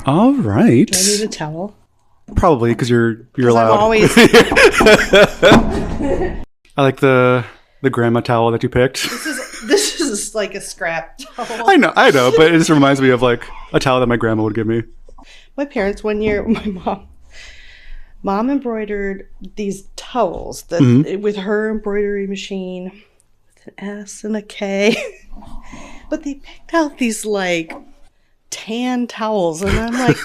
All right. Do I need a towel? Probably, because you're allowed. I'm always... I like the grandma towel that you picked. This is like a scrap towel. I know, but it just reminds me of like a towel that my grandma would give me. My parents, one year, my mom embroidered these towels that with her embroidery machine with an S and a K. But they picked out these like tan towels, and I'm like,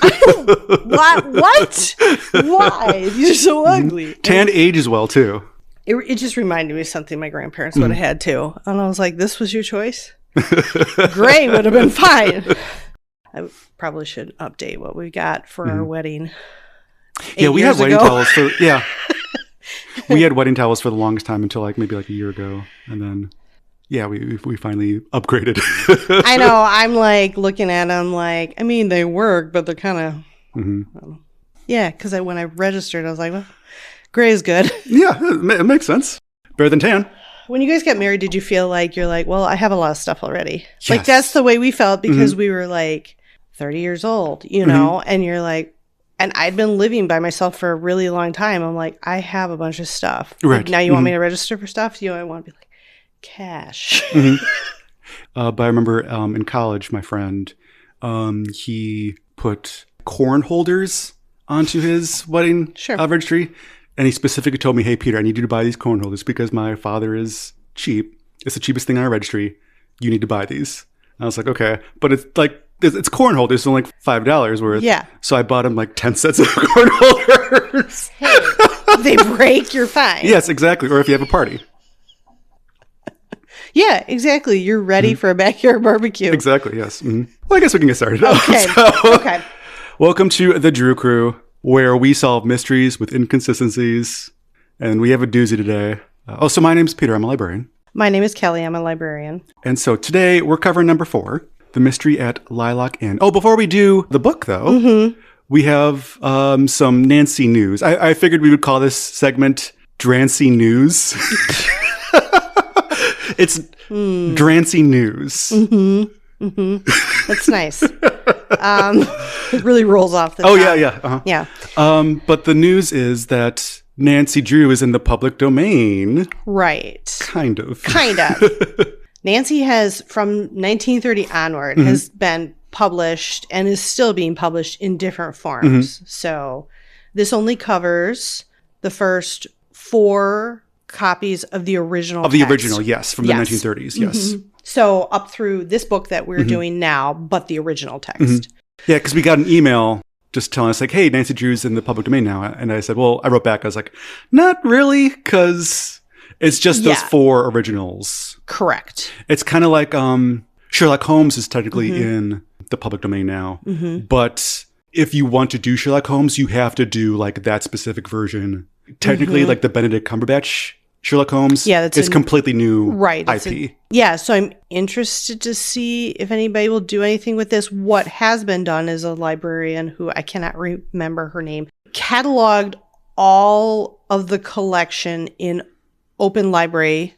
what? Why? These are so ugly. Tan ages well too. It just reminded me of something my grandparents would have had too. And I was like, this was your choice? Gray would have been fine. I probably should update what we got for our wedding. Yeah, we had wedding towels for, we had wedding towels for the longest time until maybe a year ago. And then, we finally upgraded. I know. I'm like looking at them like, I mean, they work, but they're kind of, because when I registered, I was like, well, gray is good. Yeah, it makes sense. Better than tan. When you guys got married, did you feel like you're like, well, I have a lot of stuff already? Yes. Like, that's the way we felt because we were like 30 years old, you know? And you're like, and I'd been living by myself for a really long time. I'm like, I have a bunch of stuff. Right. Like, now you want me to register for stuff? I want to be like, cash. But I remember in college, my friend, he put corn holders onto his wedding registry. And he specifically told me, hey, Peter, I need you to buy these corn holders because my father is cheap. It's the cheapest thing on our registry. You need to buy these. And I was like, okay. But it's it's corn holders, so like $5 worth. Yeah. So I bought him like 10 sets of corn holders. Hey, if they break, you're fine. Yes, exactly. Or if you have a party. Yeah, exactly. You're ready for a backyard barbecue. Exactly, yes. Well, I guess we can get started. Okay. Okay. Welcome to the Drew Crew, where we solve mysteries with inconsistencies. And we have a doozy today. So my name's Peter. I'm a librarian. My name is Kelly. I'm a librarian. And so today we're covering number 4, The Mystery at Lilac Inn. Oh, before we do the book, though, we have some Nancy news. I figured we would call this segment Drancy News. It's Drancy News. That's nice. It really rolls off the top. Yeah. But the news is that Nancy Drew is in the public domain. Right. Kind of. Nancy has, from 1930 onward, has been published and is still being published in different forms. So this only covers the first 4 copies of the original text. Original, yes, from the 1930s, yes. So up through this book that we're doing now, but the original text. Yeah, because we got an email just telling us like, hey, Nancy Drew's in the public domain now. And I said, well, I wrote back, I was like, not really, because it's just those 4 originals. Correct. It's kind of like Sherlock Holmes is technically in the public domain now. But if you want to do Sherlock Holmes, you have to do like that specific version. Technically, like the Benedict Cumberbatch Sherlock Holmes, it's completely new IP. So I'm interested to see if anybody will do anything with this. What has been done is a librarian who I cannot remember her name, cataloged all of the collection in Open Library.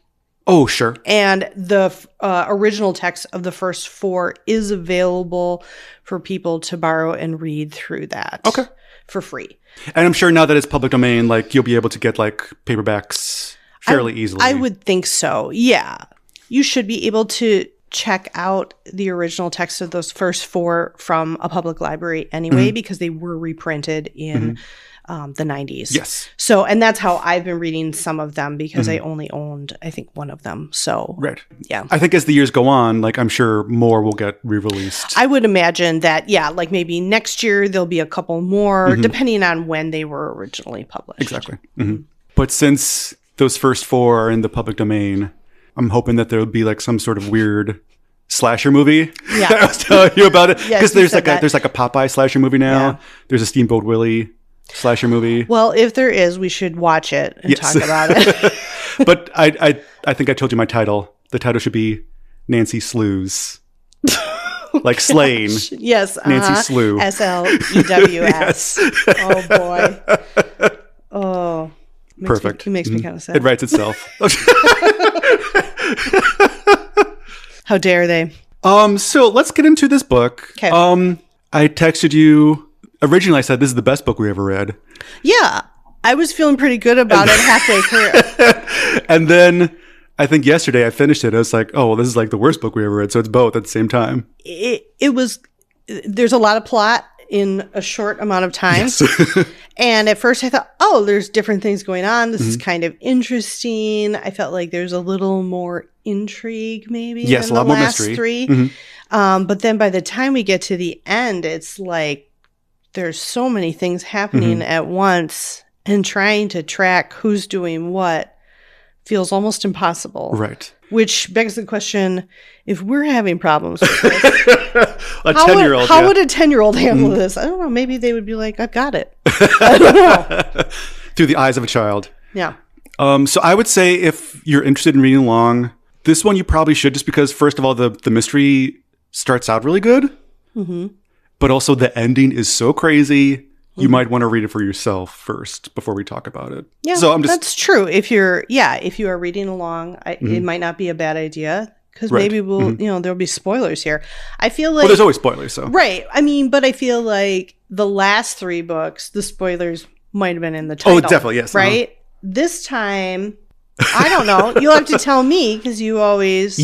Oh, sure. And the original text of the first 4 is available for people to borrow and read through that. Okay. For free. And I'm sure now that it's public domain, like you'll be able to get like paperbacks fairly easily. I would think so. Yeah. You should be able to check out the original text of those first 4 from a public library anyway, because they were reprinted in the 90s. Yes. So, and that's how I've been reading some of them because I only owned, I think, one of them. So, right. Yeah. I think as the years go on, like I'm sure more will get re-released. I would imagine that, like maybe next year there'll be a couple more, depending on when they were originally published. Exactly. But since those first 4 are in the public domain, I'm hoping that there'll be like some sort of weird slasher movie. Yeah. I was telling you about it. Because there's like a Popeye slasher movie now. Yeah. There's a Steamboat Willie slasher movie. Well, if there is, we should watch it and talk about it. But I think I told you my title. The title should be Nancy Slews. Like Slain. Yes. Nancy Slew. SLEWS. Oh, boy. Oh. Perfect. It makes me kind of sad. It writes itself. How dare they? So let's get into this book. Okay. I texted you. Originally, I said, this is the best book we ever read. Yeah. I was feeling pretty good about it halfway through. And then I think yesterday I finished it. I was like, oh, well, this is like the worst book we ever read. So it's both at the same time. There's a lot of plot in a short amount of time. Yes. And at first I thought, oh, there's different things going on. This is kind of interesting. I felt like there's a little more intrigue maybe. Yes, than a lot the more last mystery. 3. But then by the time we get to the end, it's like there's so many things happening at once, and trying to track who's doing what feels almost impossible. Right. Which begs the question, if we're having problems with this, a 10-year-old. How would a 10-year-old handle this? I don't know. Maybe they would be like, I've got it. I don't know. Through the eyes of a child. Yeah. So I would say if you're interested in reading along, this one you probably should, just because, first of all, the mystery starts out really good. But also the ending is so crazy. You might want to read it for yourself first before we talk about it. Yeah, so that's true. If you are reading along, it might not be a bad idea, because maybe there'll be spoilers here. I feel like, well, there's always spoilers, so right. I mean, but I feel like the last 3 books, the spoilers might have been in the title. Oh, definitely, yes. Right. This time, I don't know. You'll have to tell me, because you always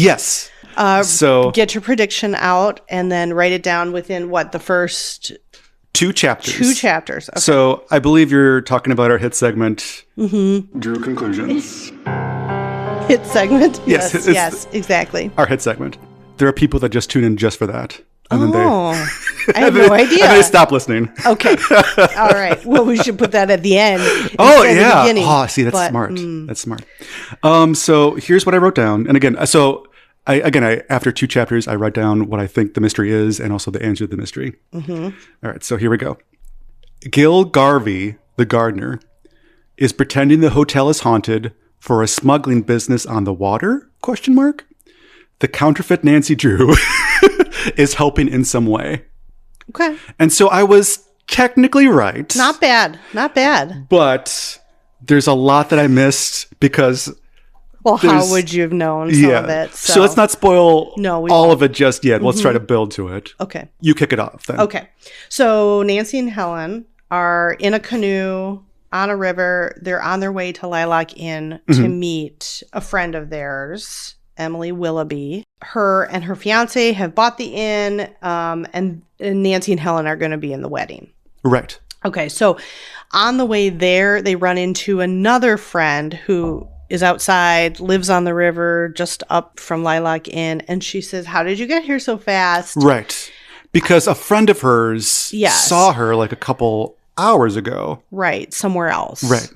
so get your prediction out and then write it down within the first 2 chapters. 2 chapters. Okay. So I believe you're talking about our hit segment. Drew Conclusions. Hit segment? Yes, yes, exactly. Our hit segment. There are people that just tune in just for that. And then I had no idea. And they stop listening. Okay. All right. Well, we should put that at the end. Oh, yeah. The beginning. Oh, see, that's smart. That's smart. So here's what I wrote down. And again, I after 2 chapters, I write down what I think the mystery is and also the answer to the mystery. All right, so here we go. Gil Garvey, the gardener, is pretending the hotel is haunted for a smuggling business on the water? ? The counterfeit Nancy Drew is helping in some way. Okay. And so I was technically right. Not bad. Not bad. But there's a lot that I missed because... Well, how would you have known some of it? So let's not spoil all of it just yet. Let's try to build to it. Okay. You kick it off then. Okay. So Nancy and Helen are in a canoe on a river. They're on their way to Lilac Inn to meet a friend of theirs, Emily Willoughby. Her and her fiance have bought the inn, and Nancy and Helen are going to be in the wedding. Right. Okay. So on the way there, they run into another friend who is outside, lives on the river, just up from Lilac Inn. And she says, how did you get here so fast? Right. Because a friend of hers saw her like a couple hours ago. Right. Somewhere else. Right.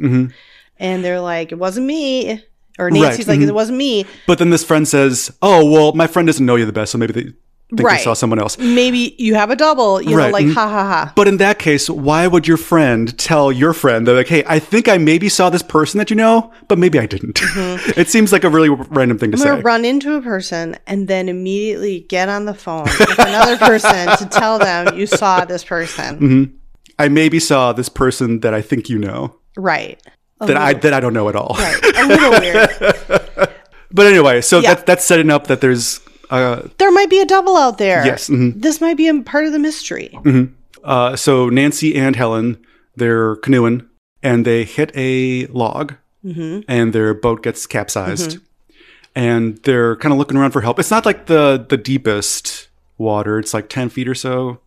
And they're like, it wasn't me. Or Nancy's like, it wasn't me. But then this friend says, oh, well, my friend doesn't know you the best, so maybe they think they saw someone else. Maybe you have a double, you know, like, ha, ha, ha. But in that case, why would your friend tell your friend? They're like, hey, I think I maybe saw this person that you know, but maybe I didn't. It seems like a really random thing to say. I'm going to run into a person and then immediately get on the phone with another person to tell them you saw this person. I maybe saw this person that I think you know. Right. That I don't know at all. Right. A little weird. But anyway, so that's setting up that there's... there might be a double out there. Yes. This might be a part of the mystery. So Nancy and Helen, they're canoeing, and they hit a log, and their boat gets capsized. And they're kind of looking around for help. It's not like the deepest water. It's like 10 feet or so.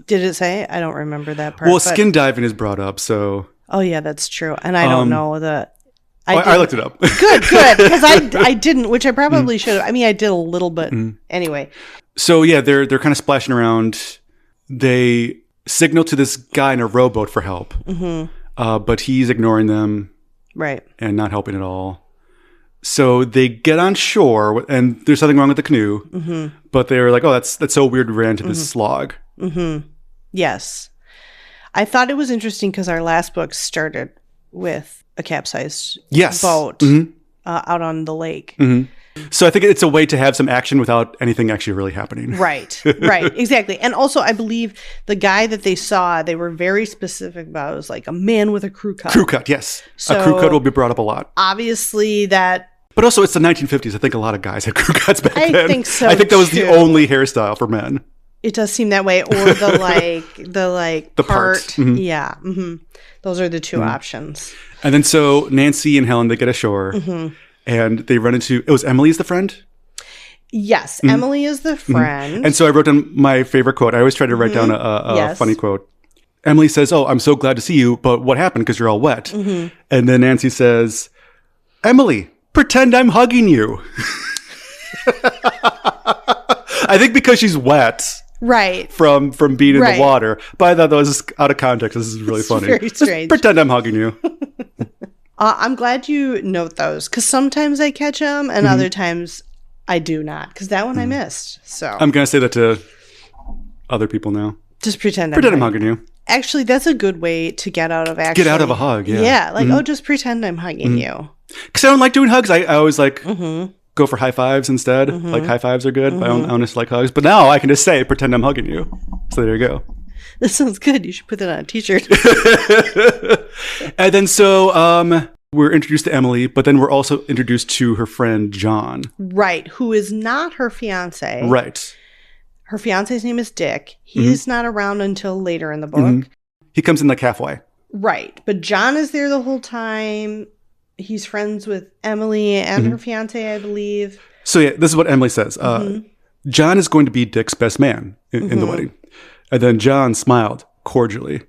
Did it say? I don't remember that part. Well, skin diving is brought up, so... Oh, yeah, that's true. And I don't know the... I looked it up. Good, because I didn't, which I probably should have. I mean, I did a little bit. Anyway. So, yeah, they're kind of splashing around. They signal to this guy in a rowboat for help. But he's ignoring them. Right. And not helping at all. So they get on shore, and there's something wrong with the canoe. But they're like, oh, that's so weird we ran into this log. Yes. I thought it was interesting because our last book started with a capsized boat out on the lake. So I think it's a way to have some action without anything actually really happening. Right, exactly. And also, I believe the guy that they saw, they were very specific about. It was like a man with a crew cut. Crew cut, yes. So, a crew cut will be brought up a lot. Obviously, that... But also, it's the 1950s. I think a lot of guys had crew cuts back then. I think so, I think that was the only hairstyle for men. It does seem that way. Or the part. Mm-hmm. Yeah. Mm-hmm. Those are the two options. And then so Nancy and Helen, they get ashore and they run into, it was Emily is the friend? Yes. Emily is the friend. And so I wrote down my favorite quote. I always try to write down a funny quote. Emily says, "Oh, I'm so glad to see you, but what happened? Because you're all wet." And then Nancy says, "Emily, pretend I'm hugging you." I think because she's wet. Right. From being in the water. But I thought that was out of context. This is really funny. Very strange. Just pretend I'm hugging you. I'm glad you note those, because sometimes I catch them and other times I do not, because that one I missed. So I'm going to say that to other people now. Just pretend I'm hugging you. Actually, that's a good way to get out of Get out of a hug, yeah. Yeah, like, oh, just pretend I'm hugging you. Because I don't like doing hugs. I always like go for high fives instead. Like high fives are good. But I don't just like hugs. But now I can just say, pretend I'm hugging you. So there you go. This sounds good. You should put that on a t-shirt. And then so we're introduced to Emily, but then we're also introduced to her friend John. Right, who is not her fiance. Right. Her fiance's name is Dick. He's not around until later in the book. He comes in like halfway. Right. But John is there the whole time. He's friends with Emily and her fiance, I believe. So yeah, this is what Emily says. John is going to be Dick's best man in the wedding. And then John smiled cordially.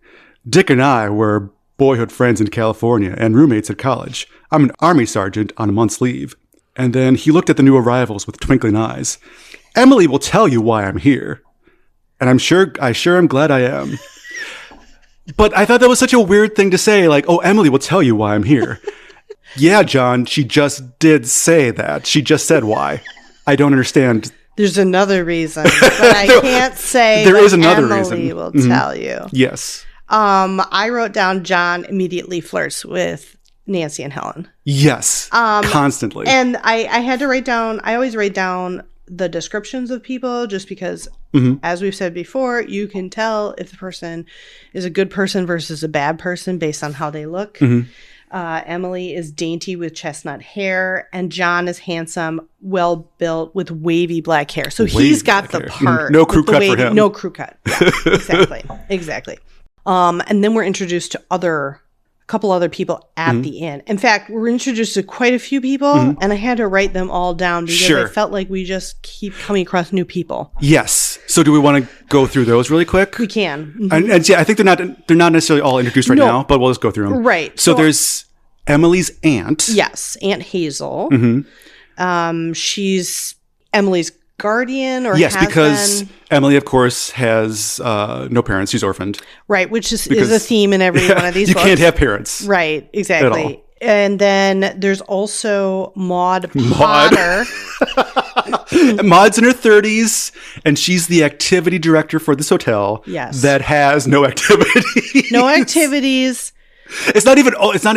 Dick and I were boyhood friends in California and roommates at college. I'm an army sergeant on a month's leave. And then he looked at the new arrivals with twinkling eyes. Emily will tell you why I'm here. And I sure am glad I am. But I thought that was such a weird thing to say, like, oh, Emily will tell you why I'm here. Yeah, John, she just did say that. She just said why. I don't understand. There's another reason, but I can't say there is another Emily reason. will tell you. Yes. I wrote down John immediately flirts with Nancy and Helen. Yes. Constantly. And I had to write down, I always write down the descriptions of people just because, as we've said before, you can tell if the person is a good person versus a bad person based on how they look. Emily is dainty with chestnut hair, and John is handsome, well-built with wavy black hair. So he's got the part. No crew cut for him. No crew cut. Yeah, exactly. And then we're introduced to a couple other people at the inn. In fact, we're introduced to quite a few people, and I had to write them all down because I felt like we just keep coming across new people. Yes. So do we want to go through those really quick? We can. And yeah, I think they're not necessarily all introduced right now, but we'll just go through them. Right. So there's Emily's aunt. Yes, Aunt Hazel. She's Emily's guardian, or yes, because Emily, of course, has no parents. She's orphaned. Right, which is a theme in every one of these books. You can't have parents. Right, exactly. And then there's also Maud Potter. Maud's in her 30s, and she's the activity director for this hotel. Yes. That has no activities. No activities. It's not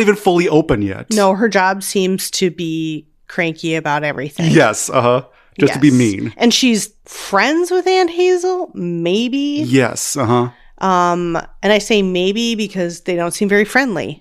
even fully open yet. No, her job seems to be cranky about everything. Yes, just to be mean. And she's friends with Aunt Hazel, maybe. Yes, and I say maybe because they don't seem very friendly.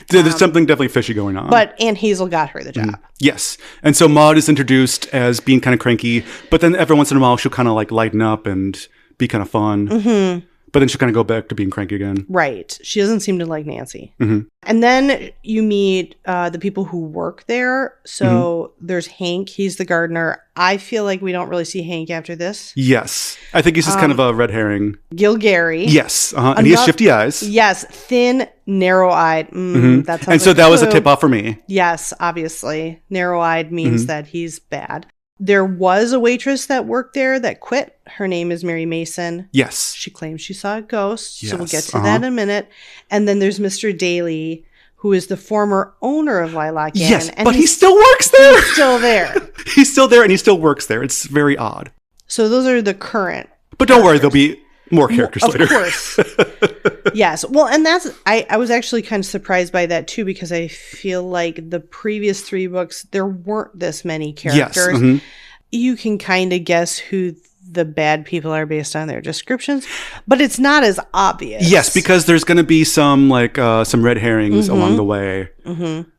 There's something definitely fishy going on. But Aunt Hazel got her the job. Yes. And so Maud is introduced as being kind of cranky, but then every once in a while she'll kind of like lighten up and be kind of fun. But then she'll kind of go back to being cranky again. Right. She doesn't seem to like Nancy. And then you meet the people who work there. So there's Hank. He's the gardener. I feel like we don't really see Hank after this. Yes. I think he's just kind of a red herring. Gilgary. Yes. And he has shifty eyes. Yes. Thin, narrow-eyed. And so that was a tip-off for me. Yes, obviously. Narrow-eyed means that he's bad. There was a waitress that worked there that quit. Her name is Mary Mason. Yes. She claims she saw a ghost. Yes. So we'll get to that in a minute. And then there's Mr. Daly, who is the former owner of Lilac Inn. Yes, and but he still works there. He's still there. He's still there and he still works there. It's very odd. So those are the current. But don't worry, there'll be more characters later. Of course. Yes. Well, and I was actually kind of surprised by that too, because I feel like the previous 3 books, there weren't this many characters. Yes. You can kind of guess who the bad people are based on their descriptions, but it's not as obvious. Yes, because there's going to be some some red herrings along the way.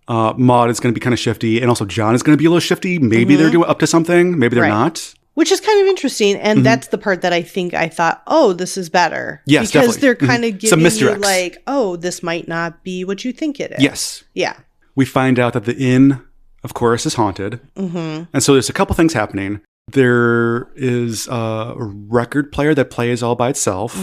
Maud is going to be kind of shifty, and also John is going to be a little shifty. Maybe they're up to something. Maybe they're not. Which is kind of interesting. And that's the part that I think I thought, oh, this is better. Yes, because definitely. they're kind of giving you misdirects. like, oh, this might not be what you think it is. Yes. Yeah. We find out that the inn, of course, is haunted. And so there's a couple things happening. There is a record player that plays all by itself.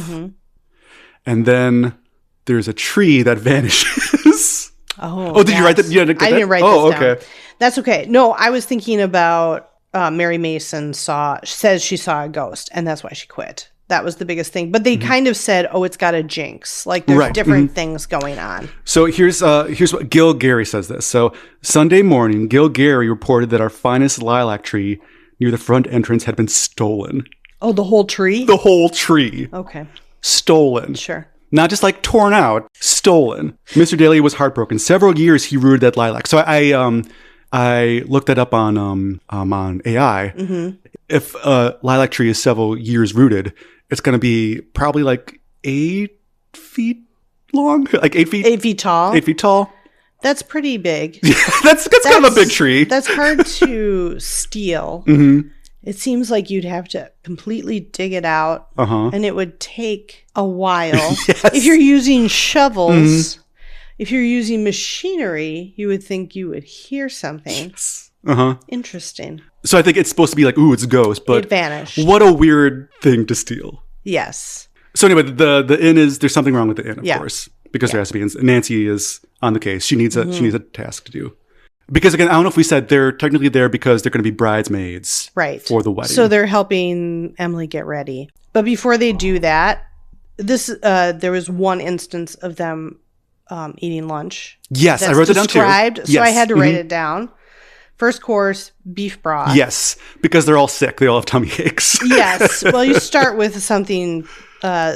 And then there's a tree that vanishes. Oh, did you write that? I didn't write this down. Okay. That's okay. No, I was thinking about Mary Mason says she saw a ghost, and that's why she quit. That was the biggest thing. But they kind of said, oh, it's got a jinx. Like there's different things going on. So here's what Gil Gary says this. So Sunday morning, Gil Gary reported that our finest lilac tree near the front entrance had been stolen. Oh, the whole tree? The whole tree. Okay. Stolen. Sure. Not just like torn out, stolen. Mr. Daly was heartbroken. Several years he rooted that lilac. So I looked that up on AI. If a lilac tree is several years rooted, it's going to be probably like 8 feet long, like 8 feet. 8 feet tall. 8 feet tall. That's pretty big. that's kind of a big tree. That's hard to steal. It seems like you'd have to completely dig it out, and it would take a while. If you're using shovels, if you're using machinery, you would think you would hear something. Interesting. So I think it's supposed to be like, ooh, it's a ghost, but it vanished. What a weird thing to steal. Yes. So anyway, the inn there's something wrong with the inn, of course, because there has to be. Nancy is on the case. She needs a task to do. Because again, I don't know if we said they're technically there because they're going to be bridesmaids for the wedding. So they're helping Emily get ready. But before they do that, there was one instance of them eating lunch. Yes, I wrote it down too. So I had to write it down. First course, beef broth. Yes, because they're all sick. They all have tummy aches. Yes. Well, you start with something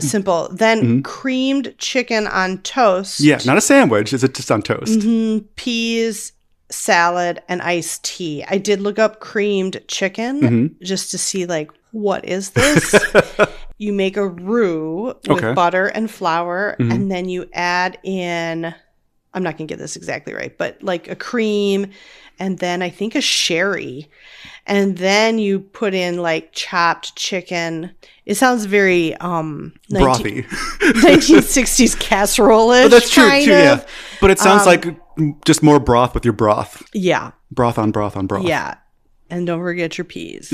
simple. Then creamed chicken on toast. Yeah, not a sandwich. It's just on toast. Peas, salad, and iced tea. I did look up creamed chicken just to see, like, what is this? You make a roux with butter and flour, and then you add in, I'm not going to get this exactly right, but like a cream, and then I think a sherry. And then you put in like chopped chicken. It sounds very brothy. 1960s casserole-ish. Oh, that's true, kind too, of. yeah. But it sounds like just more broth with your broth. Yeah. Broth on broth on broth. Yeah. And don't forget your peas.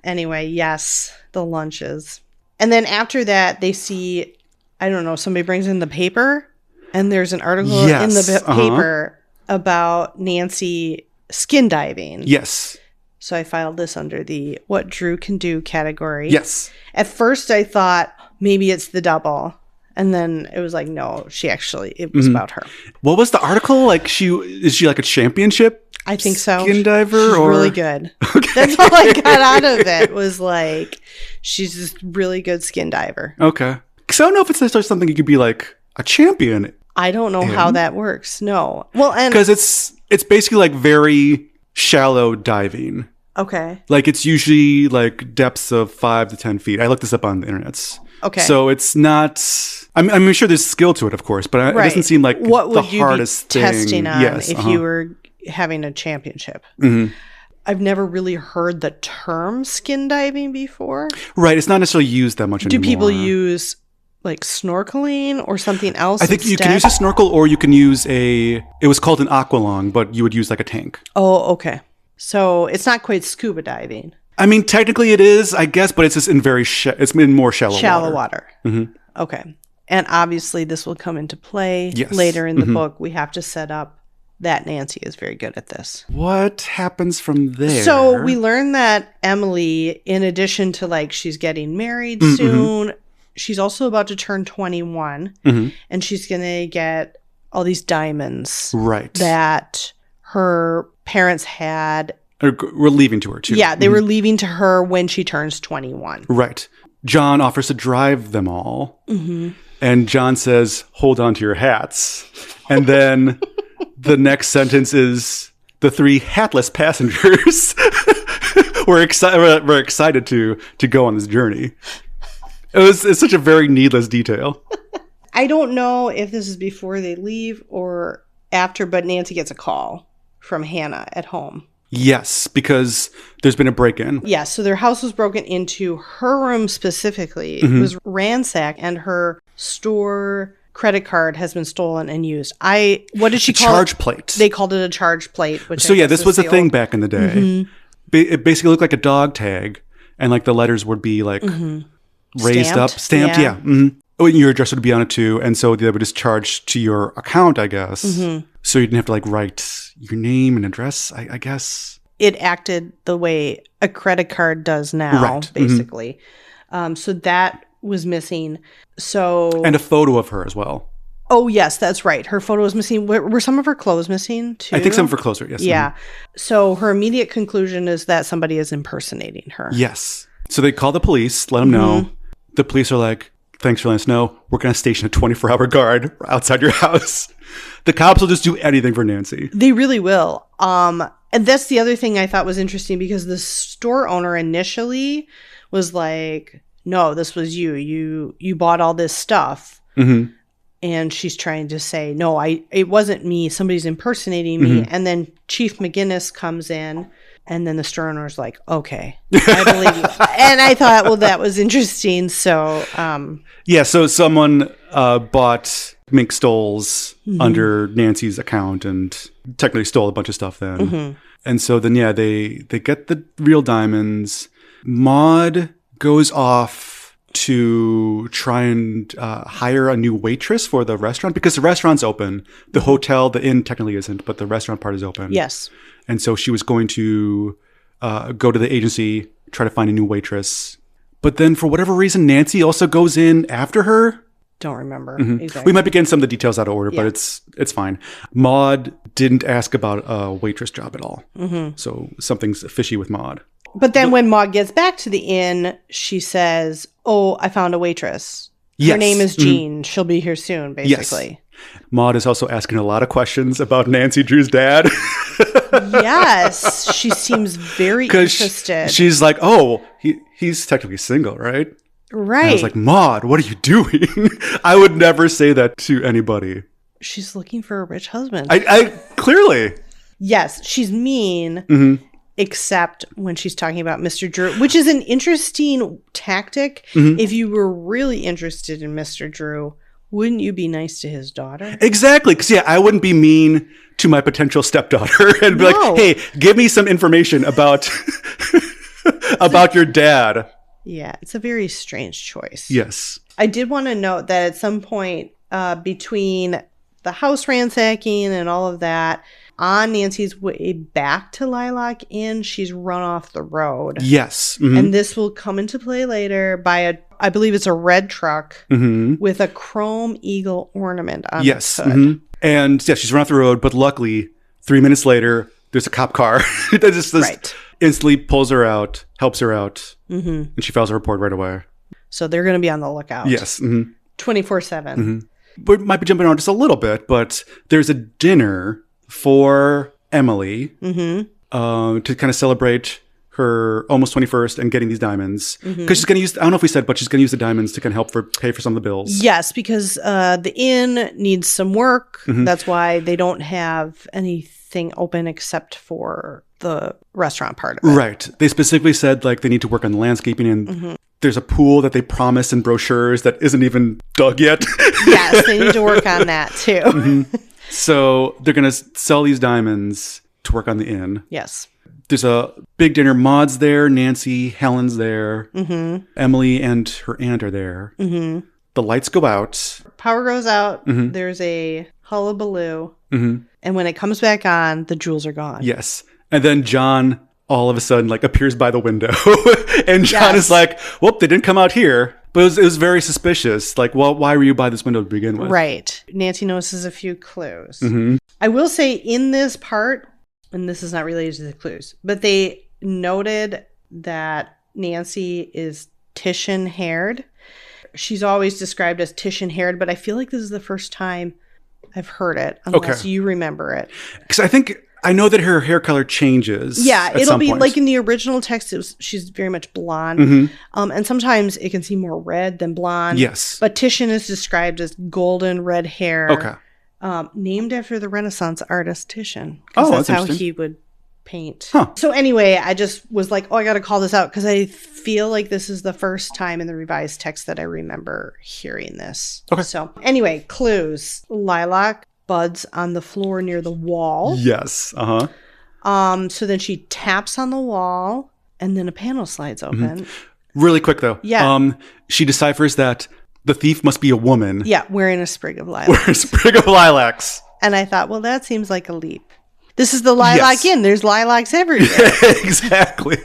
Anyway, yes, the lunches. And then after that, they see, I don't know, somebody brings in the paper, and there's an article in the paper about Nancy skin diving. Yes. So I filed this under the what Drew can do category. Yes. At first I thought maybe it's the double. And then it was like, no, it was about her. What was the article? Like is she like a championship? I think so. Skin diver? She's really good. Okay. That's all I got out of it was like, she's just really good skin diver. Okay. Because I don't know if it's necessarily something you could be like a champion. I don't know how that works. No. Well, and because it's basically like very shallow diving. Okay. Like it's usually like depths of 5 to 10 feet. I looked this up on the internets. Okay. So it's not. I'm sure there's skill to it, of course, but it doesn't seem like what would the hardest you be thing. testing on if you were having a championship. I've never really heard the term skin diving before. Right. It's not necessarily used that much anymore. Do people use like snorkeling or something else? I think you can use a snorkel, or you can use it was called an aqualung, but you would use like a tank. Oh, okay. So it's not quite scuba diving. I mean, technically it is, I guess, but it's just in it's in more shallow water. Okay. And obviously this will come into play later in the book. We have to set up that Nancy is very good at this. What happens from there? So we learn that Emily, in addition to like she's getting married soon, she's also about to turn 21, and she's going to get all these diamonds that her parents had. We're leaving to her too. Yeah, they were leaving to her when she turns 21. Right. John offers to drive them all. And John says, hold on to your hats. And then the next sentence is, the 3 hatless passengers were excited to go on this journey. It's such a very needless detail. I don't know if this is before they leave or after, but Nancy gets a call from Hannah at home. Yes, because there's been a break-in. Yeah, so their house was broken into. Her room specifically was ransacked, and her store credit card has been stolen and used. What did she call it? Charge plate. They called it a charge plate. Which So yeah, this was a thing back in the day. It basically looked like a dog tag, and like the letters would be like raised up, stamped. Yeah. Oh, and your address would be on it too, and so they would just charge to your account, I guess. So you didn't have to like write your name and address, I guess. It acted the way a credit card does now, basically. So that was missing. And a photo of her as well. Oh, yes, that's right. Her photo was missing. Were some of her clothes missing too? I think some of her clothes were, yes. Yeah. So her immediate conclusion is that somebody is impersonating her. Yes. So they call the police, let them know. The police are like, thanks for letting us know. We're going to station a 24-hour guard outside your house. The cops will just do anything for Nancy. They really will. And that's the other thing I thought was interesting, because the store owner initially was like, no, this was you. You bought all this stuff. And she's trying to say, no, it wasn't me. Somebody's impersonating me. And then Chief McGinnis comes in, and then the store owner's like, okay, I believe you. And I thought, well, that was interesting. So, yeah, so someone bought mink stoles under Nancy's account and technically stole a bunch of stuff then. And so then, yeah, they get the real diamonds. Maude goes off to try and hire a new waitress for the restaurant, because the restaurant's open. The hotel, the inn technically isn't, but the restaurant part is open. Yes. And so she was going to go to the agency, try to find a new waitress. But then for whatever reason, Nancy also goes in after her. Don't remember exactly. We might be getting some of the details out of order, but it's fine. Maude didn't ask about a waitress job at all. So something's fishy with Maude. But then when Maude gets back to the inn, she says, oh, I found a waitress. Her name is Jean. She'll be here soon, basically. Yes. Maude is also asking a lot of questions about Nancy Drew's dad. Yes. She seems very interested. She's like, oh, he's technically single, right? Right. And I was like, Maude, what are you doing? I would never say that to anybody. She's looking for a rich husband. I clearly. Yes, she's mean. Except when she's talking about Mr. Drew, which is an interesting tactic. If you were really interested in Mr. Drew, wouldn't you be nice to his daughter? Exactly. Because, I wouldn't be mean to my potential stepdaughter and be like, hey, give me some information about your dad. Yeah, it's a very strange choice. Yes. I did want to note that at some point between the house ransacking and all of that, on Nancy's way back to Lilac Inn, she's run off the road. Yes. And this will come into play later by I believe it's a red truck with a chrome eagle ornament on its hood. And yeah, she's run off the road, but luckily 3 minutes later, there's a cop car that just instantly pulls her out, helps her out, and she files a report right away. So they're going to be on the lookout. Yes. 24/7. We might be jumping around just a little bit, but there's a dinner for Emily to kind of celebrate her almost 21st and getting these diamonds. Because she's going to use, I don't know if we said, but she's going to use the diamonds to kind of help pay for some of the bills. Yes, because the inn needs some work. That's why they don't have anything open except for the restaurant part of it. Right. They specifically said like they need to work on the landscaping, and there's a pool that they promised in brochures that isn't even dug yet. Yes, they need to work on that too. So they're going to sell these diamonds to work on the inn. Yes. There's a big dinner. Maude's there. Nancy, Helen's there. Emily and her aunt are there. The lights go out. Power goes out. There's a hullabaloo. And when it comes back on, the jewels are gone. Yes. And then John all of a sudden like appears by the window. And John is like, whoop, they didn't come out here. But it was very suspicious. Like, well, why were you by this window to begin with? Right. Nancy notices a few clues. I will say in this part, and this is not related to the clues, but they noted that Nancy is Titian-haired. She's always described as Titian-haired, but I feel like this is the first time I've heard it, unless you remember it. Because I know that her hair color changes. Yeah, it'll be like in the original text, she's very much blonde. And sometimes it can seem more red than blonde. Yes. But Titian is described as golden red hair. Okay. Named after the Renaissance artist Titian. Oh, that's how he would paint. Huh. So anyway, I just was like, I got to call this out because I feel like this is the first time in the revised text that I remember hearing this. Okay. So anyway, clues. Lilac buds on the floor near the wall. Yes. So then she taps on the wall and then a panel slides open. Really quick though. Yeah. She deciphers that the thief must be a woman. Yeah, wearing a sprig of lilacs. Wearing a sprig of lilacs. And I thought, well, that seems like a leap. This is the Lilac Inn. There's lilacs everywhere. Exactly.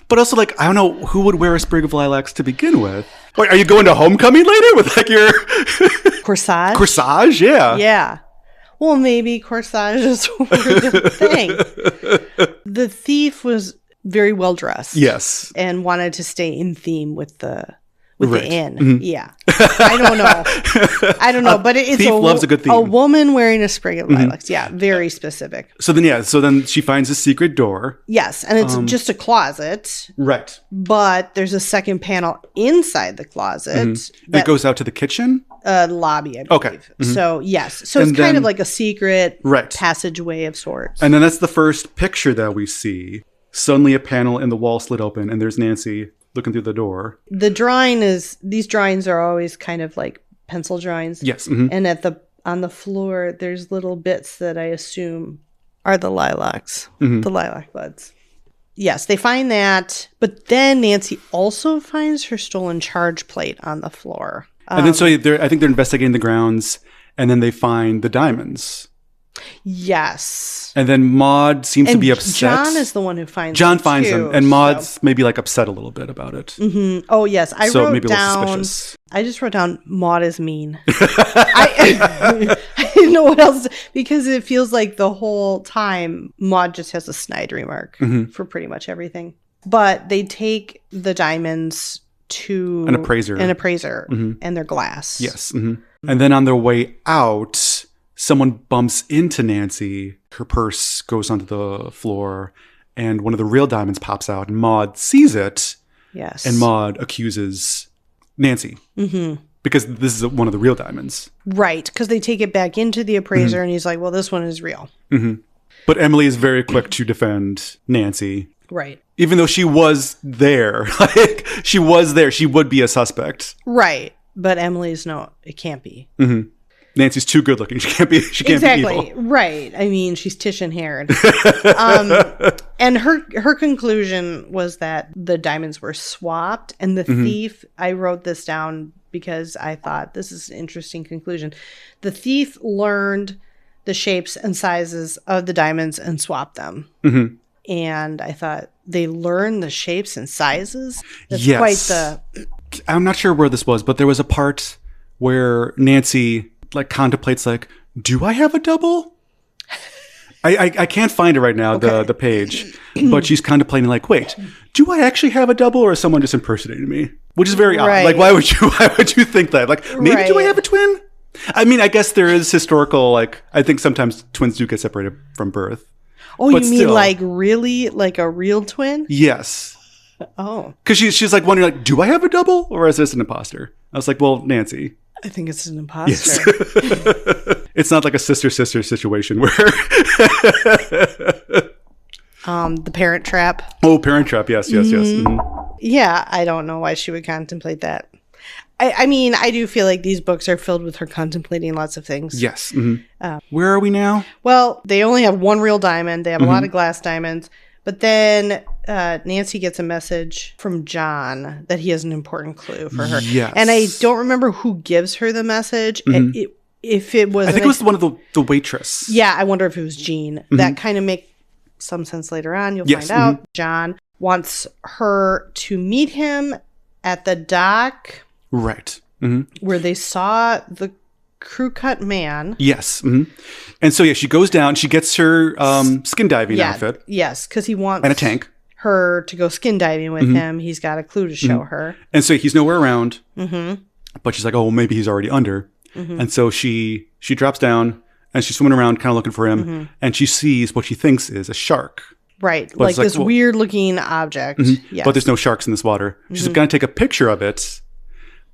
But also, like, I don't know who would wear a sprig of lilacs to begin with. Wait, are you going to homecoming later with like your corsage? Corsage, yeah. Yeah. Well, maybe corsages were the thing. The thief was very well dressed. Yes. And wanted to stay in theme with the inn. Mm-hmm. Yeah. I don't know. But it's thief loves a good theme. A woman wearing a sprig of lilacs. Yeah. Very specific. So then she finds a secret door. Yes. And it's just a closet. Right. But there's a second panel inside the closet. That goes out to the kitchen? Lobby, I believe. Okay. So, yes. So it's kind of like a secret passageway of sorts. And then that's the first picture that we see. Suddenly a panel in the wall slid open and there's Nancy looking through the door. The these drawings are always kind of like pencil drawings. Yes. And on the floor, there's little bits that I assume are the lilacs, the lilac buds. Yes, they find that. But then Nancy also finds her stolen charge plate on the floor. And then I think they're investigating the grounds and then they find the diamonds. Yes. And then Maud seems to be upset. John is the one who finds them. John finds too, them. And Maud's maybe like upset a little bit about it. Oh, yes. I just wrote down Maud is mean. I didn't know what else. Because it feels like the whole time Maud just has a snide remark for pretty much everything. But they take the diamonds to an appraiser and their glass. Yes. And then on their way out, someone bumps into Nancy. Her purse goes onto the floor and one of the real diamonds pops out and Maud sees it. Yes. And Maud accuses Nancy because this is one of the real diamonds. Right. Because they take it back into the appraiser and he's like, well, this one is real. But Emily is very quick to defend Nancy. Right. Even though she was there. Like, she was there. She would be a suspect. Right. But Emily's no, it can't be. Nancy's too good looking. She can't be evil. Right. I mean, she's Titian haired. And her conclusion was that the diamonds were swapped and the thief, I wrote this down because I thought this is an interesting conclusion. The thief learned the shapes and sizes of the diamonds and swapped them. And I thought, they learn the shapes and sizes? That's quite the... I'm not sure where this was, but there was a part where Nancy like contemplates like, do I have a double? I can't find it right now, the page. But she's contemplating like, wait, do I actually have a double or is someone just impersonating me? Which is very odd. Like, why would you think that? Like, maybe do I have a twin? I mean, I guess there is historical, like, I think sometimes twins do get separated from birth. Oh, but you mean still, like really, like a real twin? Yes. Oh. Because she's like wondering, like, do I have a double or is this an imposter? I was like, well, Nancy. I think it's an imposter. Yes. It's not like a sister-sister situation where... The Parent Trap. Oh, Parent Trap. Yes. Yeah, I don't know why she would contemplate that. I mean, I do feel like these books are filled with her contemplating lots of things. Yes. Where are we now? Well, they only have one real diamond. They have a lot of glass diamonds. But then Nancy gets a message from John that he has an important clue for her. Yes. And I don't remember who gives her the message. If it was... I think it was one of the waitress. Yeah, I wonder if it was Jean. That kind of makes some sense later on. You'll find out. John wants her to meet him at the dock... Right. Where they saw the crew cut man. Yes. And so, she goes down. She gets her skin diving outfit. Yes, because he wants... And a tank. Her to go skin diving with him. He's got a clue to show her. And so he's nowhere around. But she's like, oh, well, maybe he's already under. And so she drops down and she's swimming around kind of looking for him. And she sees what she thinks is a shark. Right. Like this weird looking object. Yes. But there's no sharks in this water. She's going to take a picture of it.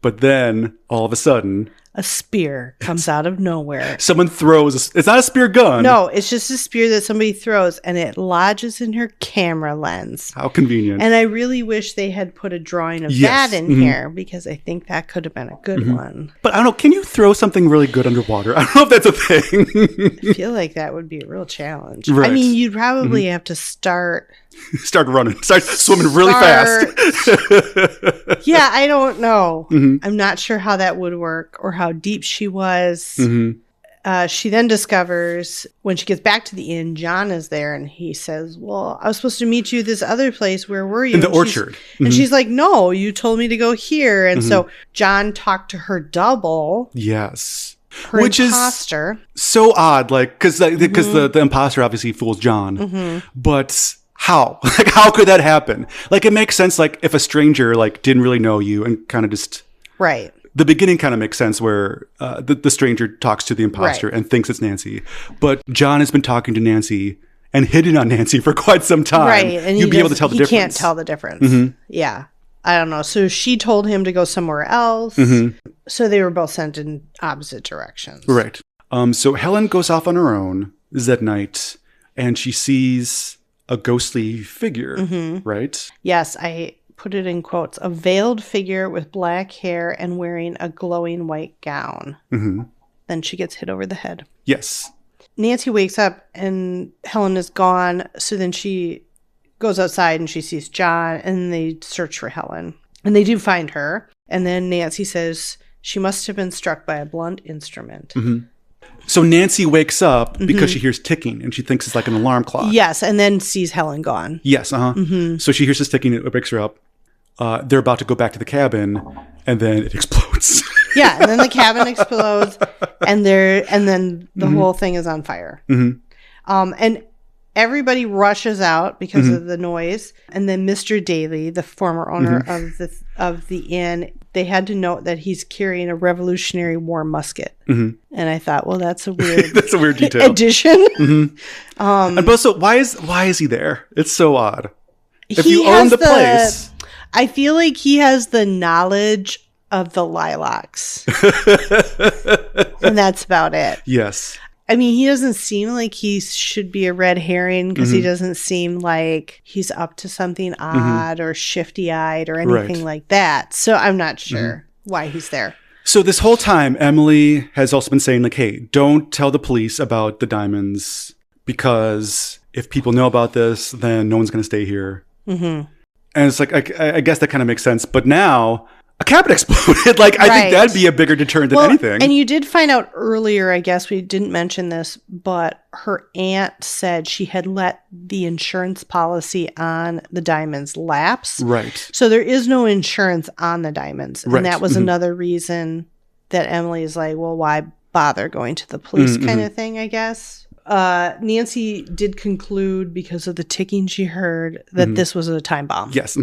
But then, all of a sudden, a spear comes out of nowhere. Someone throws it's not a spear gun. No, it's just a spear that somebody throws, and it lodges in her camera lens. How convenient. And I really wish they had put a drawing of that in here, because I think that could have been a good one. But I don't know, can you throw something really good underwater? I don't know if that's a thing. I feel like that would be a real challenge. Right. I mean, you'd probably have to start running. Start swimming really fast. Yeah, I don't know. I'm not sure how that would work or how deep she was. She then discovers, when she gets back to the inn, John is there, and he says, well, I was supposed to meet you at this other place. Where were you? In the orchard. And she's like, no, you told me to go here. And so John talked to her double. Yes. Her Which imposter. is so odd, like, because the imposter obviously fools John. But how? Like, how could that happen? Like, it makes sense, like, if a stranger, like, didn't really know you and kind of just... Right. The beginning kind of makes sense where the stranger talks to the imposter and thinks it's Nancy. But John has been talking to Nancy and hitting on Nancy for quite some time. Right. And you'd be able to tell the difference. He can't tell the difference. Yeah. I don't know. So she told him to go somewhere else. So they were both sent in opposite directions. Right. So Helen goes off on her own that night, and she sees a ghostly figure, right? Yes, I put it in quotes. A veiled figure with black hair and wearing a glowing white gown. Then she gets hit over the head. Yes. Nancy wakes up and Helen is gone. So then she goes outside and she sees John, and they search for Helen. And they do find her. And then Nancy says she must have been struck by a blunt instrument. So Nancy wakes up because she hears ticking, and she thinks it's like an alarm clock. Yes, and then sees Helen gone. Yes, So she hears this ticking, it wakes her up. They're about to go back to the cabin, and then it explodes. Yeah, and then the cabin explodes, and then the whole thing is on fire. And everybody rushes out because of the noise. And then Mr. Daly, the former owner of the inn, they had to note that he's carrying a Revolutionary War musket. And I thought, well, that's a weird that's a weird detail addition. And also, why is he there? It's so odd. If you own the place, I feel like he has the knowledge of the lilacs, and that's about it. Yes. I mean, he doesn't seem like he should be a red herring, because he doesn't seem like he's up to something odd or shifty-eyed or anything like that. So I'm not sure why he's there. So this whole time, Emily has also been saying, like, hey, don't tell the police about the diamonds, because if people know about this, then no one's going to stay here. And it's like, I guess that kind of makes sense. But now... a cabin exploded. Like, I think that'd be a bigger deterrent than anything. And you did find out earlier, I guess we didn't mention this, but her aunt said she had let the insurance policy on the diamonds lapse. Right. So there is no insurance on the diamonds. And Right. that was another reason that Emily is like, well, why bother going to the police kind of thing, I guess. Nancy did conclude, because of the ticking she heard, that this was a time bomb. Yes.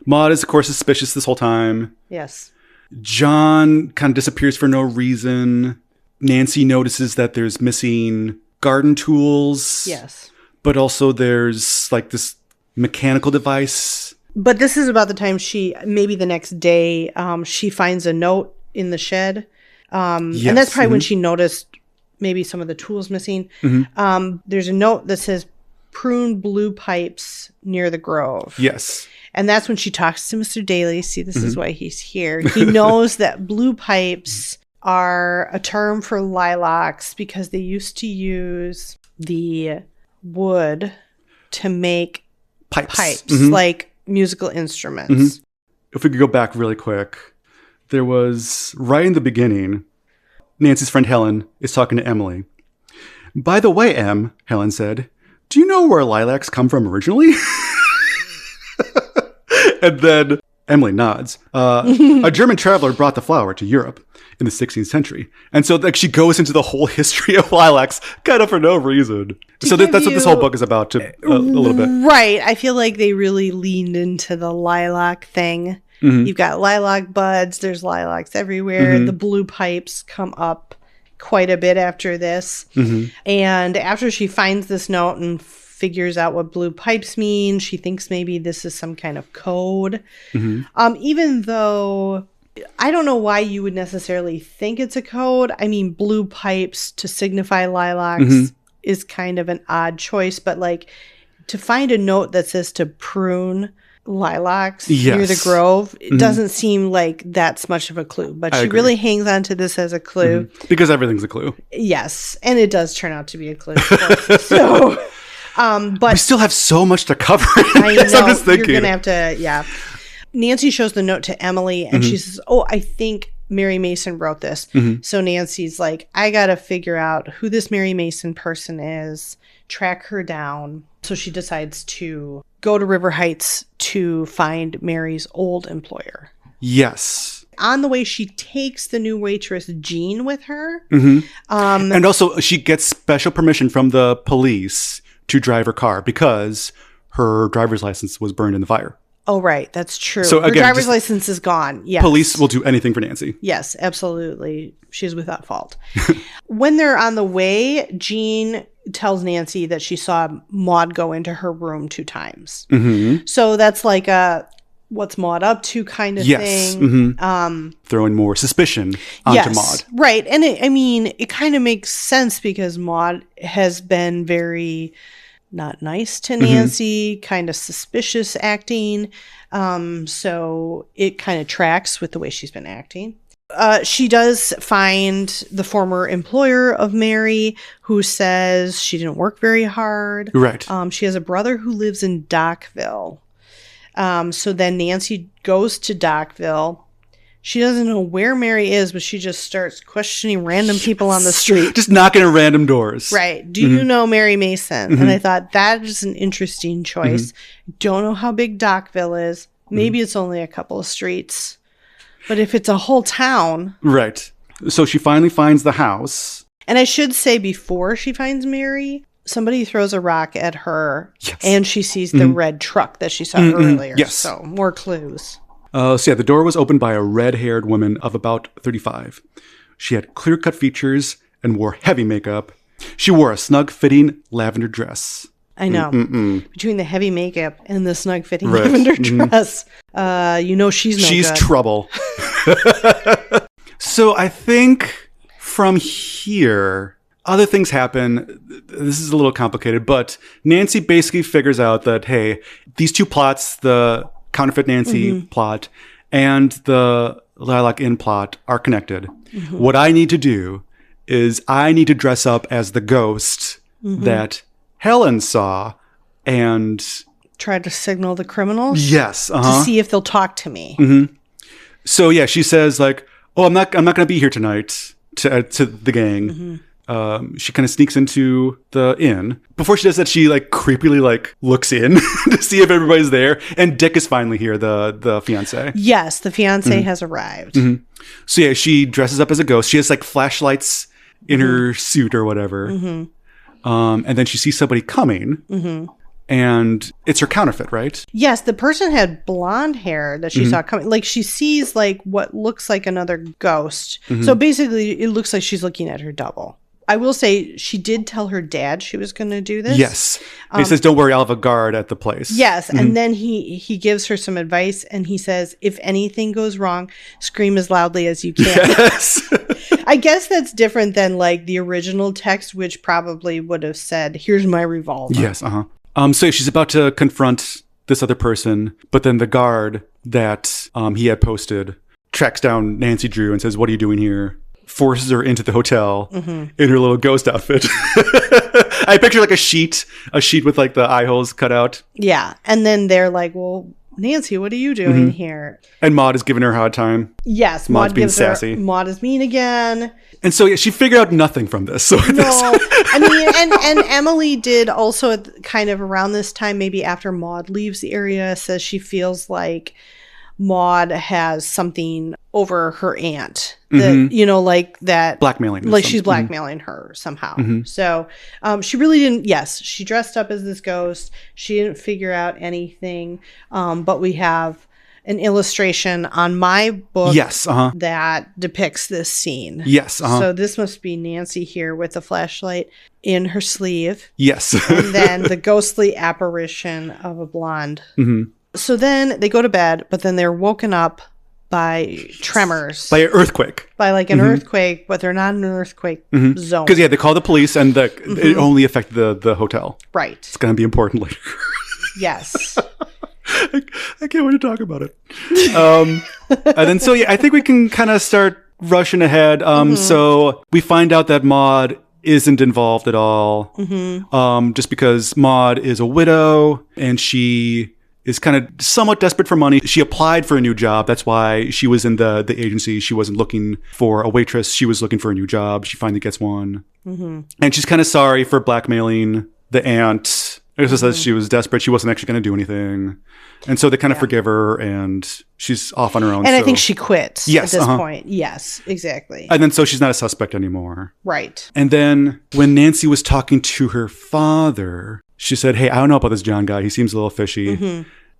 Maud is, of course, suspicious this whole time. Yes. John kind of disappears for no reason. Nancy notices that there's missing garden tools. Yes. But also there's like this mechanical device. But this is about the time maybe the next day, she finds a note in the shed. And that's probably when she noticed maybe some of the tools missing. There's a note that says prune blue pipes near the grove. Yes. And that's when she talks to Mr. Daly. See, this is why he's here. He knows that blue pipes are a term for lilacs, because they used to use the wood to make pipes like musical instruments. If we could go back really quick, there was, right in the beginning, Nancy's friend Helen is talking to Emily. By the way, Em, Helen said, do you know where lilacs come from originally? And then Emily nods. A German traveler brought the flower to Europe in the 16th century. And so like she goes into the whole history of lilacs kind of for no reason. So that's what this whole book is about, a little bit. Right. I feel like they really leaned into the lilac thing. You've got lilac buds. There's lilacs everywhere. The blue pipes come up quite a bit after this. And after she finds this note and figures out what blue pipes mean, she thinks maybe this is some kind of code. Even though I don't know why you would necessarily think it's a code. I mean, blue pipes to signify lilacs is kind of an odd choice, but like to find a note that says to prune lilacs near the grove, it doesn't seem like that's much of a clue, but she really hangs on to this as a clue. Because everything's a clue. Yes, and it does turn out to be a clue. So, but we still have so much to cover. I know, I'm just thinking. You're going to have to, Nancy shows the note to Emily, and she says, oh, I think Mary Mason wrote this. So Nancy's like, I got to figure out who this Mary Mason person is, track her down. So she decides to go to River Heights to find Mary's old employer. Yes. On the way, she takes the new waitress, Jean, with her. And also, she gets special permission from the police to drive her car because her driver's license was burned in the fire. Oh, right. That's true. So, her driver's license is gone. Yes. Police will do anything for Nancy. Yes, absolutely. She's without fault. When they're on the way, Jean tells Nancy that she saw Maud go into her room 2 times. So that's like a what's Maud up to kind of thing. Throwing more suspicion onto Maud. Right. And it kind of makes sense because Maud has been very not nice to Nancy, kind of suspicious acting. So it kind of tracks with the way she's been acting. She does find the former employer of Mary, who says she didn't work very hard. Right. She has a brother who lives in Dockville. So then Nancy goes to Dockville. She doesn't know where Mary is, but she just starts questioning random people on the street. Just knocking on random doors. Right. Do you know Mary Mason? And I thought that is an interesting choice. Don't know how big Dockville is. Maybe it's only a couple of streets. But if it's a whole town. Right. So she finally finds the house. And I should say before she finds Mary, somebody throws a rock at her. Yes. And she sees the red truck that she saw earlier. Yes. So more clues. The door was opened by a red-haired woman of about 35. She had clear-cut features and wore heavy makeup. She wore a snug-fitting lavender dress. I know. Between the heavy makeup and the snug-fitting lavender dress, she's no She's good. Trouble. So I think from here, other things happen. This is a little complicated, but Nancy basically figures out that, hey, these 2 plots, the Counterfeit Nancy plot and the Lilac Inn plot, are connected. What I need to do is I need to dress up as the ghost that Helen saw and try to signal the criminals. Yes, to see if they'll talk to me. So yeah, she says like, "Oh, I'm not going to be here tonight." To the gang. She kind of sneaks into the inn. Before she does that, she like creepily like looks in to see if everybody's there. And Dick is finally here, the fiance. Yes, the fiance has arrived. So yeah, she dresses up as a ghost. She has like flashlights in her suit or whatever. And then she sees somebody coming. And it's her counterfeit, right? Yes, the person had blonde hair that she saw coming. Like she sees like what looks like another ghost. So basically it looks like she's looking at her double. I will say she did tell her dad she was going to do this. Yes. He says, don't worry, I'll have a guard at the place. Yes. And then he gives her some advice and he says, if anything goes wrong, scream as loudly as you can. Yes. I guess that's different than like the original text, which probably would have said, here's my revolver. Yes. So she's about to confront this other person, but then the guard that he had posted tracks down Nancy Drew and says, what are you doing here? Forces her into the hotel in her little ghost outfit. I picture like a sheet with like the eye holes cut out. Yeah. And then they're like, well, Nancy, what are you doing here? And Maud is giving her a hard time. Yes. Maud's being sassy. Maud is mean again. And so yeah, she figured out nothing from this. So I mean, and Emily did also kind of around this time, maybe after Maud leaves the area, says she feels like Maud has something over her aunt that, like that. Blackmailing. Like she's blackmailing her somehow. So she really didn't. Yes, she dressed up as this ghost. She didn't figure out anything. But we have an illustration on my book that depicts this scene. Yes. So this must be Nancy here with the flashlight in her sleeve. Yes. And then the ghostly apparition of a blonde. So then they go to bed, but then they're woken up by tremors. By an earthquake. By like an earthquake, but they're not in an earthquake zone. Because, they call the police and it only affected the hotel. Right. It's going to be important later. Yes. I can't wait to talk about it. And then, I think we can kind of start rushing ahead. So we find out that Maud isn't involved at all. Just because Maud is a widow and she is kind of somewhat desperate for money. She applied for a new job. That's why she was in the agency. She wasn't looking for a waitress. She was looking for a new job. She finally gets one. And she's kind of sorry for blackmailing the aunt. It just says she was desperate. She wasn't actually going to do anything. And so they kind of forgive her and she's off on her own. And I think she quits at this point. Yes, exactly. And then so she's not a suspect anymore. Right. And then when Nancy was talking to her father, she said, hey, I don't know about this John guy. He seems a little fishy.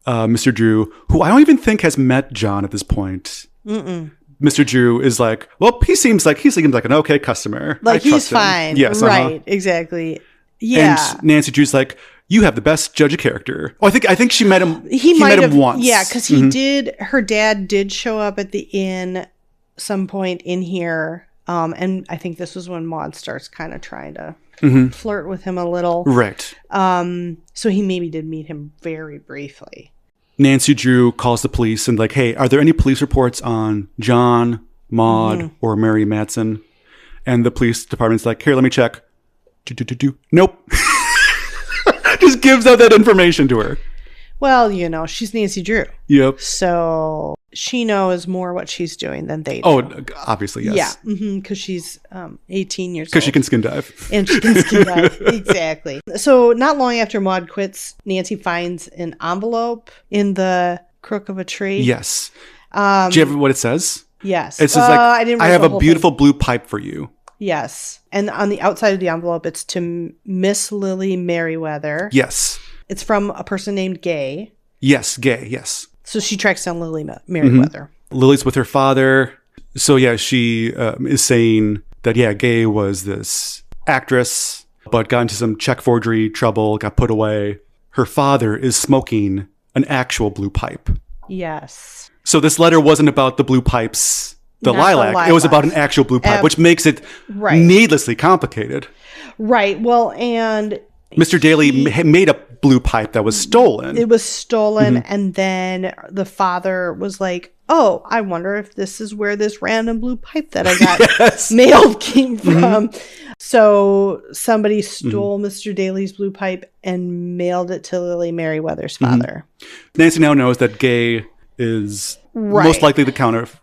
Mr. Drew, who I don't even think has met John at this point. Mr. Drew is like, well, he seems like an okay customer. Like he's fine. Yes. Right. Exactly. Yeah. And Nancy Drew's like, you have the best judge of character. Oh, I think she met him. He might met have him once. Yeah, because he did. Her dad did show up at the inn some point in here. And I think this was when Maud starts kind of trying to flirt with him a little. Right. So he maybe did meet him very briefly. Nancy Drew calls the police and like, hey, are there any police reports on John, Maud, or Mary Madsen? And the police department's like, here, let me check. Nope. Just gives out that information to her. Well, she's Nancy Drew. Yep. So she knows more what she's doing than they do. Oh, obviously, yes. Yeah, because she's 18 years old. Because she can skin dive. And she can skin dive, exactly. So not long after Maud quits, Nancy finds an envelope in the crook of a tree. Yes. Do you have what it says? Yes. It says I have a beautiful blue pipe for you. Yes. And on the outside of the envelope, it's to Miss Lily Merriweather. Yes. It's from a person named Gay. Yes, Gay, yes. So she tracks down Lily Merriweather. Lily's with her father. So, she is saying that, Gay was this actress, but got into some check forgery trouble, got put away. Her father is smoking an actual blue pipe. Yes. So this letter wasn't about the blue pipes. The lilac. It was about an actual blue pipe, which makes it needlessly complicated. Right. Well, and Mr. Daly made a blue pipe that was stolen. It was stolen, and then the father was like, oh, I wonder if this is where this random blue pipe that I got mailed came from. So somebody stole Mr. Daly's blue pipe and mailed it to Lily Merriweather's father. Nancy now knows that Gay is most likely the counterfeit.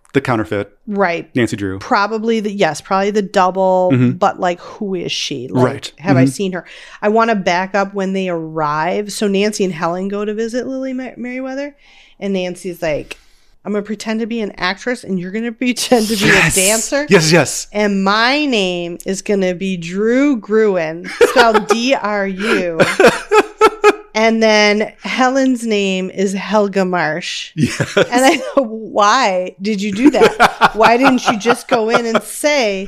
Right. Nancy Drew. Probably the double, but like, who is she? Like, have I seen her? I want to back up when they arrive. So Nancy and Helen go to visit Lily Merriweather, and Nancy's like, I'm going to pretend to be an actress, and you're going to pretend to be a dancer. Yes. And my name is going to be Drew Gruen, spelled D-R-U. And then Helen's name is Helga Marsh. Yes. And I know, why did you do that? Why didn't you just go in and say,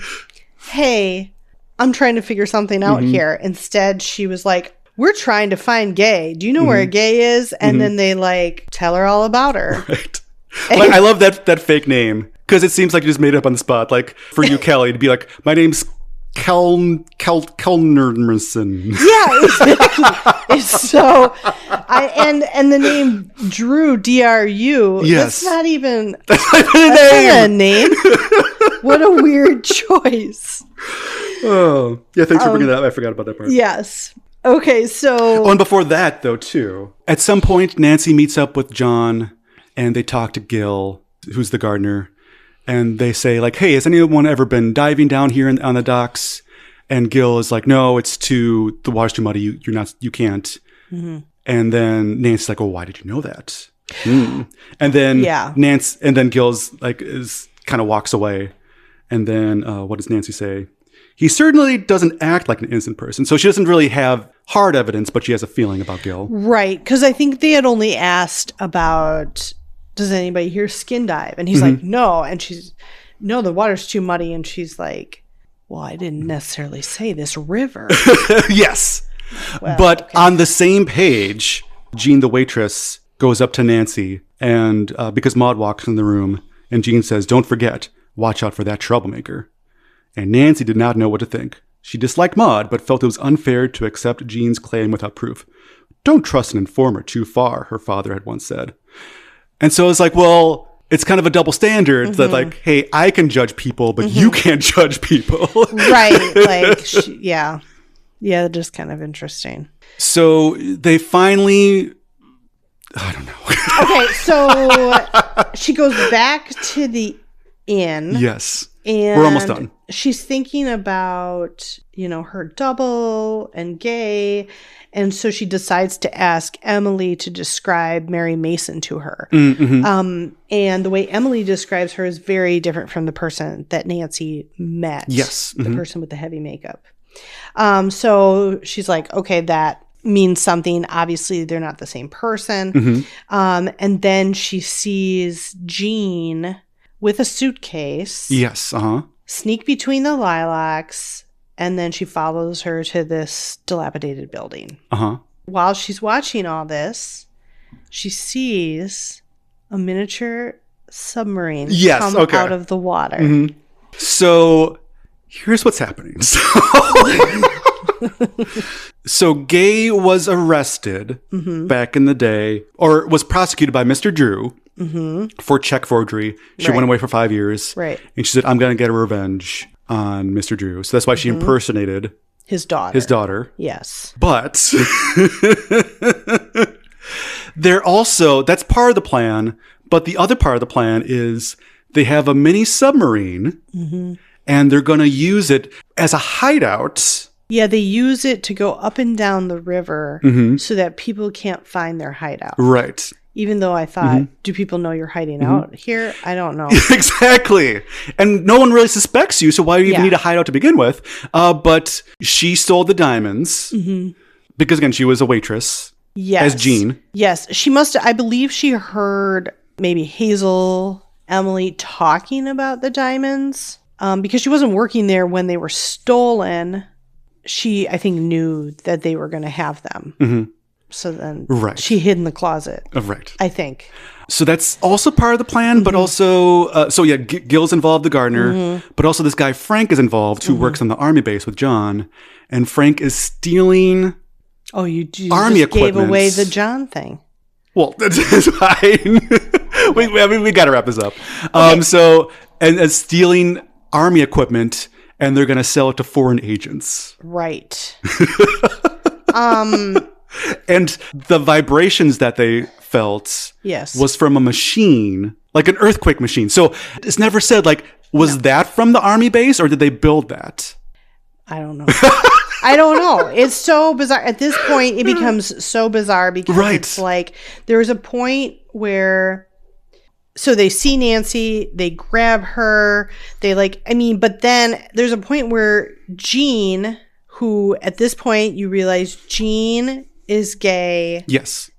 hey, I'm trying to figure something out here. Instead, she was like, we're trying to find Gay. Do you know where Gay is? And then they like tell her all about her. Right. I love that fake name because it seems like you just made it up on the spot. Like for you, Kelly, to be like, my name's Kellnerson. Yeah, exactly. So, and the name Drew, D-R-U. Yes, that's not even a name. What a weird choice. Oh, yeah. Thanks for bringing that up. I forgot about that part. Yes. Okay, so. Oh, and before that, though, too, at some point, Nancy meets up with John, and they talk to Gil, who's the gardener. And they say, like, hey, has anyone ever been diving down here on the docks? And Gil is like, no, the water's too muddy. You can't. And then Nancy's like, oh, why did you know that? And then Gil's like, kind of walks away. And then what does Nancy say? He certainly doesn't act like an innocent person. So she doesn't really have hard evidence, but she has a feeling about Gil. Right. Because I think they had only asked about, does anybody here skin dive? And he's like, no. And she's, no, the water's too muddy. And she's like, well, I didn't necessarily say this river. Yes. Well, but on the same page, Jean, the waitress, goes up to Nancy. And because Maud walks in the room, And Jean says, don't forget, watch out for that troublemaker. And Nancy did not know what to think. She disliked Maud, but felt it was unfair to accept Jean's claim without proof. Don't trust an informer too far, her father had once said. And so it's like, well, it's kind of a double standard that like, hey, I can judge people, but you can't judge people. Right. Like, yeah. Yeah, just kind of interesting. So they finally, I don't know. Okay, so she goes back to the inn. Yes. And we're almost done. She's thinking about, her double and Gay. And so she decides to ask Emily to describe Mary Mason to her. Mm-hmm. And the way Emily describes her is very different from the person that Nancy met. Yes. The person with the heavy makeup. So she's like, okay, that means something. Obviously, they're not the same person. Mm-hmm. And then she sees Jean with a suitcase. Yes. Sneak between the lilacs. And then she follows her to this dilapidated building. While she's watching all this, she sees a miniature submarine come out of the water. Mm-hmm. So here's what's happening. So Gay was arrested back in the day, or was prosecuted by Mr. Drew for check forgery. She went away for 5 years. Right. And she said, I'm going to get a revenge on Mr. Drew. So that's why she impersonated his daughter. Yes. But they're also, that's part of the plan. But the other part of the plan is they have a mini submarine and they're going to use it as a hideout. Yeah, they use it to go up and down the river so that people can't find their hideout. Right. Even though I thought, do people know you're hiding out here? I don't know. Exactly. And no one really suspects you, so why do you even need a hideout to begin with? But she stole the diamonds because, again, she was a waitress as Jean. Yes. She must, I believe she heard maybe Hazel, Emily talking about the diamonds because she wasn't working there when they were stolen. She, I think, knew that they were going to have them. So then she hid in the closet. Right. I think. So that's also part of the plan, but also, Gil's involved, the gardener, but also this guy Frank is involved who works on the army base with John. And Frank is stealing you army just equipment. Gave away the John thing. Well, that's fine. we got to wrap this up. So, and stealing army equipment, and they're going to sell it to foreign agents. Right. And the vibrations that they felt was from a machine, like an earthquake machine. So it's never said, like, was that from the army base or did they build that? I don't know. I don't know. It's so bizarre. At this point, it becomes so bizarre because it's like there's a point where... So they see Nancy, they grab her, but then there's a point where Jean, who at this point you realize Jean is gay. Yes.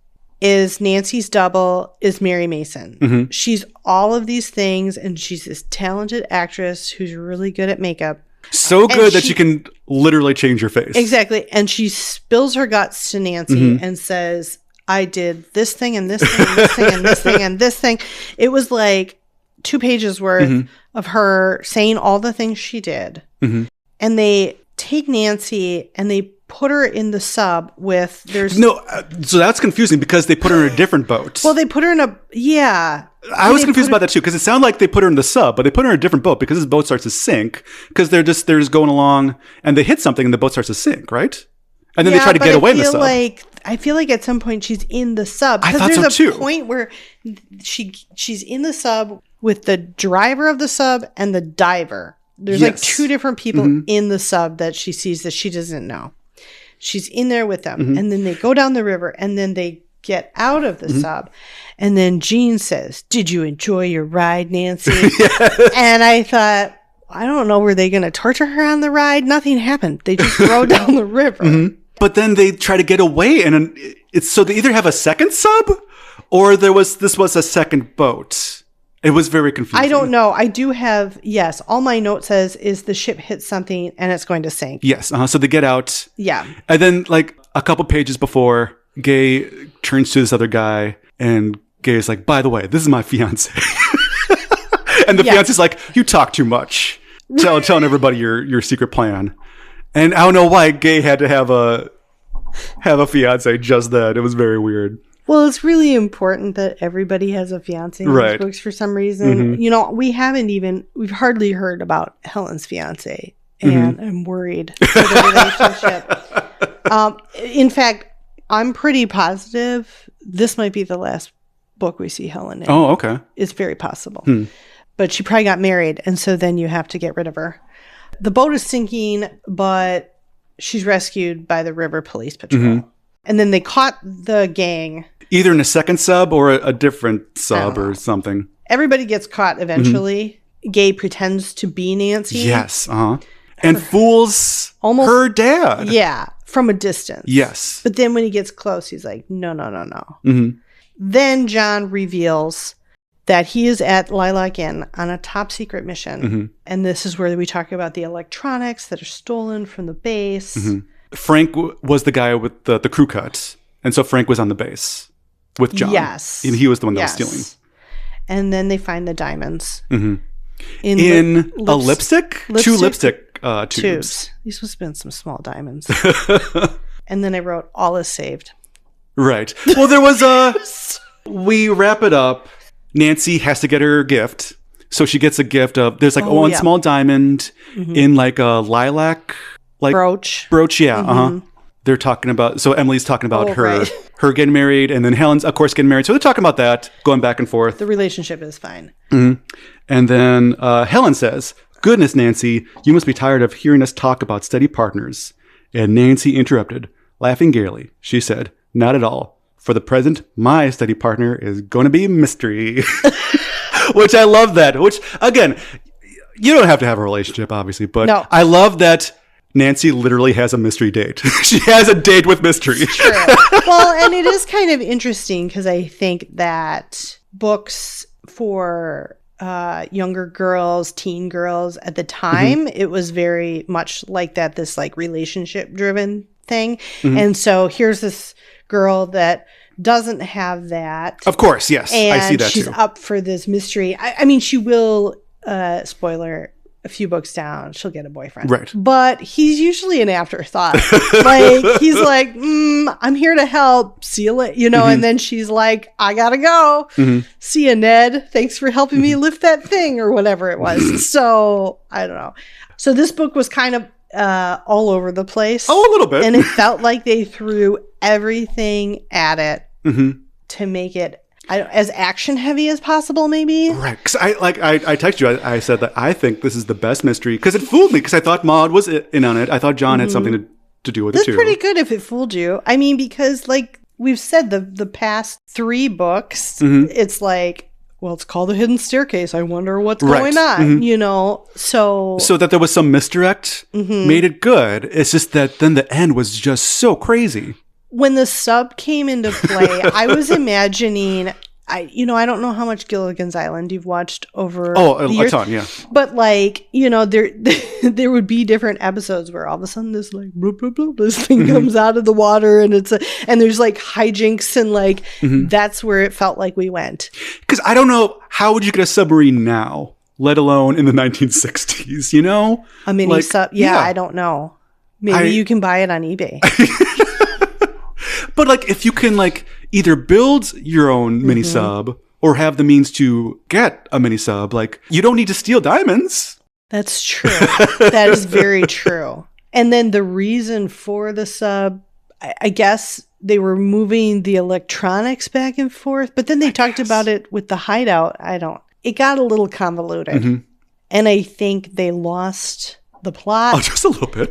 Is Nancy's double, is Mary Mason. She's all of these things, and she's this talented actress who's really good at makeup. So good that she can literally change your face. Exactly. And she spills her guts to Nancy and says, I did this thing and this thing and this thing and this thing and this thing. It was like 2 pages worth of her saying all the things she did. And they take Nancy and they put her in the sub with so that's confusing because they put her in a different boat. Well, they put her in I was confused about that too because it sounded like they put her in the sub, but they put her in a different boat because this boat starts to sink because they're just going along and they hit something and the boat starts to sink, right? And then they try to get away in the sub. I feel like at some point she's in the sub. I thought so too. There's a point where she's in the sub with the driver of the sub and the diver. There's like 2 different people in the sub that she sees that she doesn't know. She's in there with them. And then they go down the river and then they get out of the sub. And then Jean says, did you enjoy your ride, Nancy? And I thought, I don't know, were they going to torture her on the ride? Nothing happened. They just rode down the river. But then they try to get away, and it's so they either have a second sub, or this was a second boat. It was very confusing. I don't know. I do have all my note says is the ship hits something and it's going to sink. Yes. So they get out. Yeah. And then like a couple pages before, Gay turns to this other guy, and Gay is like, "By the way, this is my fiance." And the fiance's like, you talk too much. Telling everybody your secret plan. And I don't know why Gay had to have a fiance just then. It was very weird. Well, it's really important that everybody has a fiance in these books for some reason. You know, we've hardly heard about Helen's fiance, and I'm worried for the relationship. In fact, I'm pretty positive this might be the last book we see Helen in. Oh, okay. It's very possible. But she probably got married, and so then you have to get rid of her. The boat is sinking, but she's rescued by the river police patrol. And then they caught the gang. Either in a second sub or a different sub or something. Everybody gets caught eventually. Gay pretends to be Nancy. Yes. And fools her dad. Yeah. From a distance. Yes. But then when he gets close, he's like, no. Then John reveals that he is at Lilac Inn on a top secret mission. And this is where we talk about the electronics that are stolen from the base. Frank was the guy with the crew cut. And so Frank was on the base with John. Yes. And he was the one that was stealing. And then they find the diamonds. In a lipstick? Two lipstick tubes. These must have been some small diamonds. And then I wrote, all is saved. Right. Well, there was we wrap it up. Nancy has to get her gift. So she gets a gift of, there's like one small diamond in like a lilac brooch. They're talking about, so Emily's talking about her getting married, and then Helen's of course getting married, so they're talking about that, going back and forth. The relationship is fine. And then Helen says, goodness, Nancy, you must be tired of hearing us talk about steady partners. And Nancy interrupted, laughing gaily. She said, not at all. For the present, my steady partner is going to be Mystery. Which I love that, which again, you don't have to have a relationship obviously, but I love that Nancy literally has a mystery date. She has a date with Mystery. True. Well, and it is kind of interesting because I think that books for younger girls, teen girls at the time, it was very much like that, this like relationship driven thing. And so here's this girl that doesn't have that. Of course, yes. And I see that she's too. up for this mystery. I mean, she will, spoiler, a few books down, she'll get a boyfriend. Right. But he's usually an afterthought. Like, he's like, I'm here to help. See you later. You know, and then she's like, I gotta go. See you, Ned. Thanks for helping me lift that thing or whatever it was. So, I don't know. So this book was kind of all over the place. Oh, a little bit. And it felt like they threw everything at it to make it as action heavy as possible, maybe. Right. Because I texted you. I said that I think this is the best mystery because it fooled me because I thought Maude was in on it. I thought John had something to do with it too. That's pretty good if it fooled you. I mean, because like we've said, the past 3 books, it's like, well, it's called The Hidden Staircase. I wonder what's going on, you know? So that there was some misdirect made it good. It's just that then the end was just so crazy. When the sub came into play, I was imagining, I don't know how much Gilligan's Island you've watched over the years, a ton, yeah. But like, you know, there would be different episodes where all of a sudden this like bloop, bloop, bloop, this thing comes out of the water and and there's like hijinks and like that's where it felt like we went. Because I don't know, how would you get a submarine now, let alone in the 1960s, you know? A mini sub, yeah, I don't know. Maybe you can buy it on eBay. But like, if you can like either build your own mini sub or have the means to get a mini sub, like you don't need to steal diamonds. That's true. That is very true. And then the reason for the sub, I guess they were moving the electronics back and forth, but then they talked about it with the hideout. It got a little convoluted. And I think they lost the plot. Oh, just a little bit.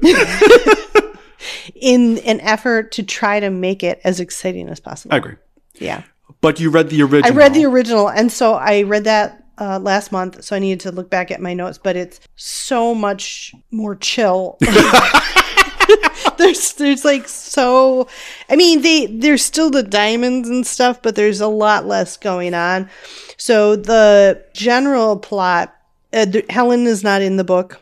In an effort to try to make it as exciting as possible. I agree. Yeah. But you read the original. I read the original. And so I read that last month. So I needed to look back at my notes. But it's so much more chill. There's like so... I mean, there's still the diamonds and stuff. But there's a lot less going on. So the general plot... Helen is not in the book.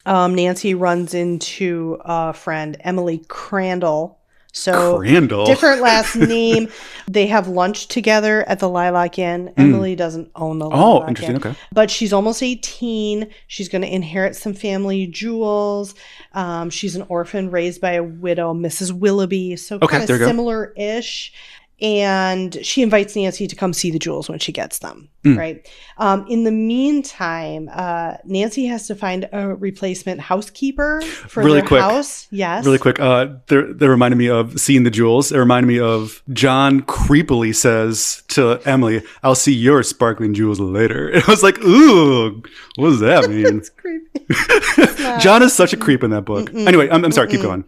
Nancy runs into a friend, Emily Crandall, So Crandall. Different last name. They have lunch together at the Lilac Inn. Emily doesn't own the Lilac Oh, interesting. Inn. Okay. But she's almost 18. She's going to inherit some family jewels. She's an orphan raised by a widow, Mrs. Willoughby. So kind of similar-ish. And she invites Nancy to come see the jewels when she gets them, right? In the meantime, Nancy has to find a replacement housekeeper for their house. Yes. Really quick. They reminded me of seeing the jewels. It reminded me of John creepily says to Emily, "I'll see your sparkling jewels later." And I was like, ooh, what does that mean? It's creepy. John is such a creep in that book. Anyway, I'm sorry. Keep going.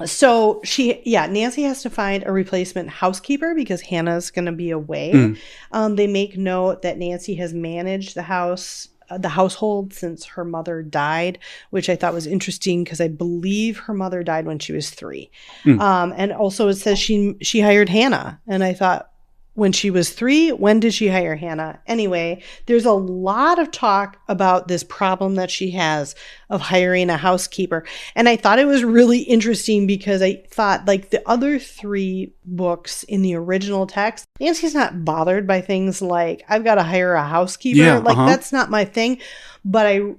So Nancy has to find a replacement housekeeper because Hannah's going to be away. They make note that Nancy has managed the household since her mother died, which I thought was interesting because I believe her mother died when she was 3. And also it says she hired Hannah. And I thought, when she was 3, when did she hire Hannah? Anyway, there's a lot of talk about this problem that she has of hiring a housekeeper. And I thought it was really interesting because I thought, like the other 3 books in the original text, Nancy's not bothered by things like, I've got to hire a housekeeper. That's not my thing. But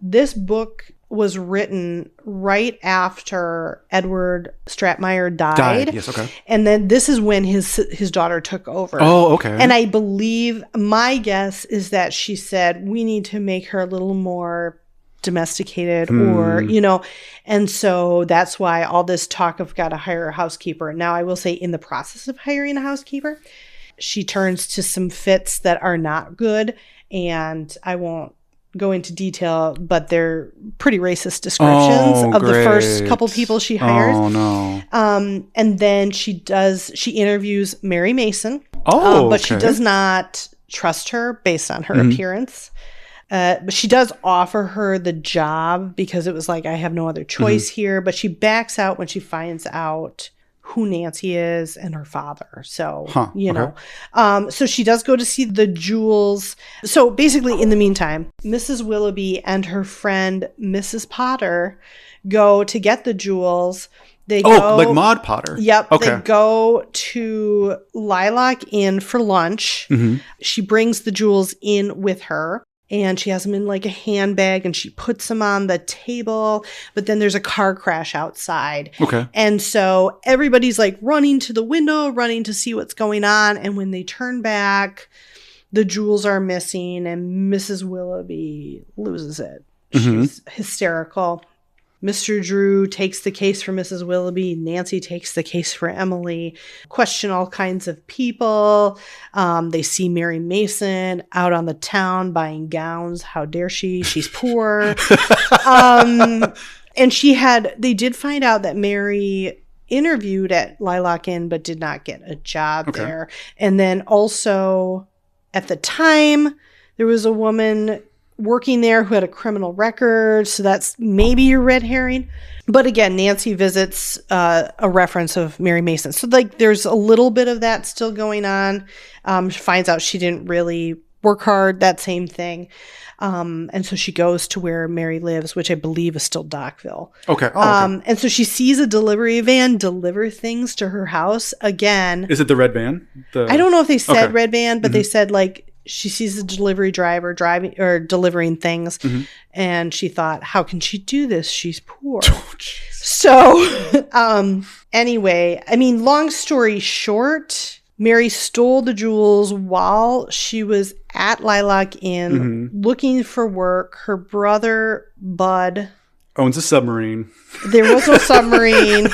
this book was written right after Edward Stratmeyer died. Yes, okay. And then this is when his daughter took over. Oh, okay. And I believe, my guess is that she said, we need to make her a little more domesticated or, and so that's why all this talk of got to hire a housekeeper. Now, I will say in the process of hiring a housekeeper, she turns to some fits that are not good. And I won't go into detail, but they're pretty racist descriptions of the first couple people she hires. Oh, no. And then she interviews Mary Mason. But she does not trust her based on her appearance. But she does offer her the job because it was like, I have no other choice here. But she backs out when she finds out who Nancy is and her father. So, so she does go to see the jewels. So basically, in the meantime, Mrs. Willoughby and her friend, Mrs. Potter, go to get the jewels. They go, like Maud Potter. Yep. Okay. They go to Lilac Inn for lunch. She brings the jewels in with her. And she has them in like a handbag and she puts them on the table. But then there's a car crash outside. Okay. And so everybody's like running to the window, running to see what's going on. And when they turn back, the jewels are missing and Mrs. Willoughby loses it. She's hysterical. Mr. Drew takes the case for Mrs. Willoughby. Nancy takes the case for Emily. Question all kinds of people. They see Mary Mason out on the town buying gowns. How dare she? She's poor. And they did find out that Mary interviewed at Lilac Inn but did not get a job there. And then also at the time, there was a woman working there who had a criminal record, so that's maybe your red herring. But again, Nancy visits a reference of Mary Mason. So like there's a little bit of that still going on. She finds out she didn't really work hard, that same thing. And so she goes to where Mary lives, which I believe is still Dockville. Okay. And so she sees a delivery van deliver things to her house. Again. Is it the red van? I don't know if they said red van, but they said like, she sees a delivery driver driving or delivering things, and she thought, how can she do this? She's poor. So anyway, I mean, long story short, Mary stole the jewels while she was at Lilac Inn looking for work. Her brother, Bud, owns a submarine. There was no submarine.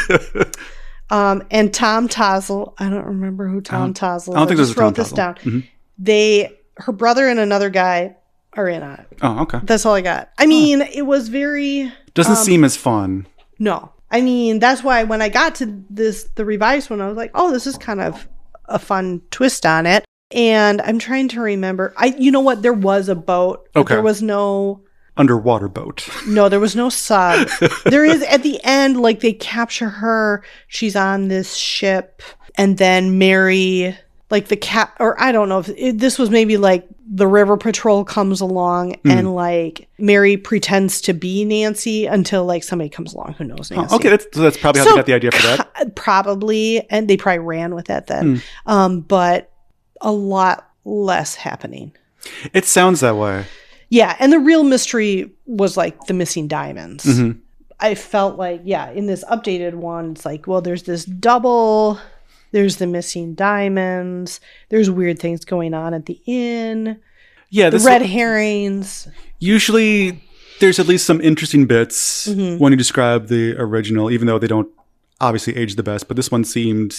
And Tom Tozzle, I don't remember who Tom Tozzle is. I don't think I just wrote this down. Her brother and another guy are in on it. Oh, okay. That's all I got. I mean, it was very... Doesn't seem as fun. No. I mean, that's why when I got to the revised one, I was like, oh, this is kind of a fun twist on it. And I'm trying to remember. You know what? There was a boat. But there was no... Underwater boat. No, there was no sub. There is, at the end, like, they capture her. She's on this ship. And then Mary... Like the cat, or I don't know if this was maybe like the River Patrol comes along and like Mary pretends to be Nancy until like somebody comes along who knows Nancy. Okay, that's probably how they got the idea for that. Probably, and they probably ran with it then. But a lot less happening. It sounds that way. Yeah, and the real mystery was like the missing diamonds. I felt like, in this updated one, it's like, well, there's this double, there's the missing diamonds, there's weird things going on at the inn, the red herrings. Usually there's at least some interesting bits when you describe the original, even though they don't obviously age the best, but this one seemed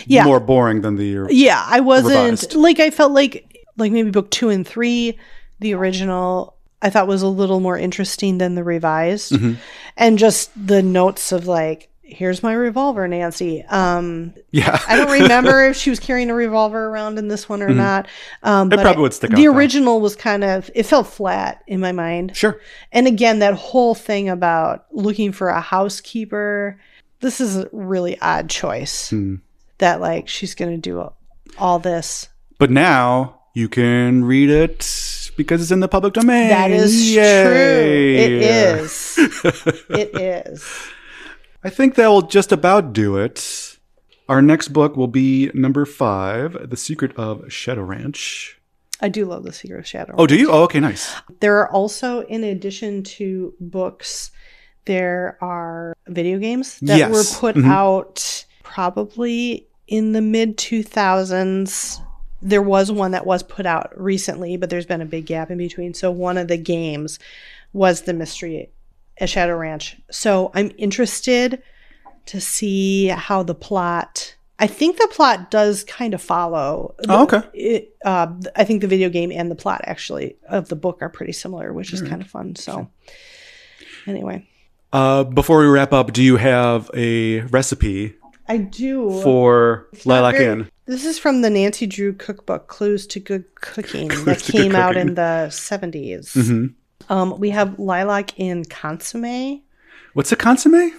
more boring than the I wasn't, revised. Like I felt like maybe book 2 and 3, the original, I thought was a little more interesting than the revised. And just the notes of like, here's my revolver, Nancy. I don't remember if she was carrying a revolver around in this one or not. It but probably would stick out. The original was kind of, it felt flat in my mind. Sure. And again, that whole thing about looking for a housekeeper, this is a really odd choice. That like, she's going to do all this. But now you can read it because it's in the public domain. That is true. It is. It is. I think that will just about do it. Our next book will be number 5, The Secret of Shadow Ranch. I do love The Secret of Shadow Ranch. Oh, do you? Oh, okay, nice. There are also, in addition to books, there are video games that were put out probably in the mid-2000s. There was one that was put out recently, but there's been a big gap in between. So one of the games was The Mystery at Shadow Ranch. So I'm interested to see how the plot... I think the plot does kind of follow. Okay. I think the video game and the plot, actually, of the book are pretty similar, which is kind of fun. So anyway. Before we wrap up, do you have a recipe? I do. For Lilac Inn. This is from the Nancy Drew cookbook, Clues to Good Cooking, that came out in the 70s. We have Lilac Inn consomme. What's a consomme?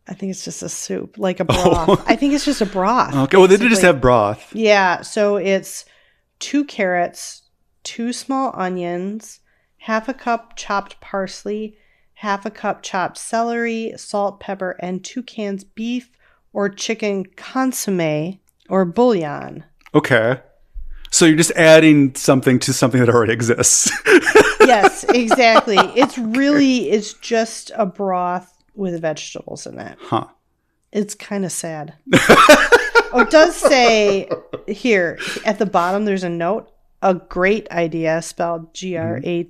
I think it's just a soup, like a broth. I think it's just a broth. Okay, well, they did just have broth. Yeah, so it's 2 carrots, 2 small onions, half a cup chopped parsley, half a cup chopped celery, salt, pepper, and 2 cans beef or chicken consomme or bouillon. Okay. So you're just adding something to something that already exists. Yes, exactly. It's just a broth with vegetables in it. Huh. It's kind of sad. It does say here at the bottom, there's a note, a great idea, spelled Grate,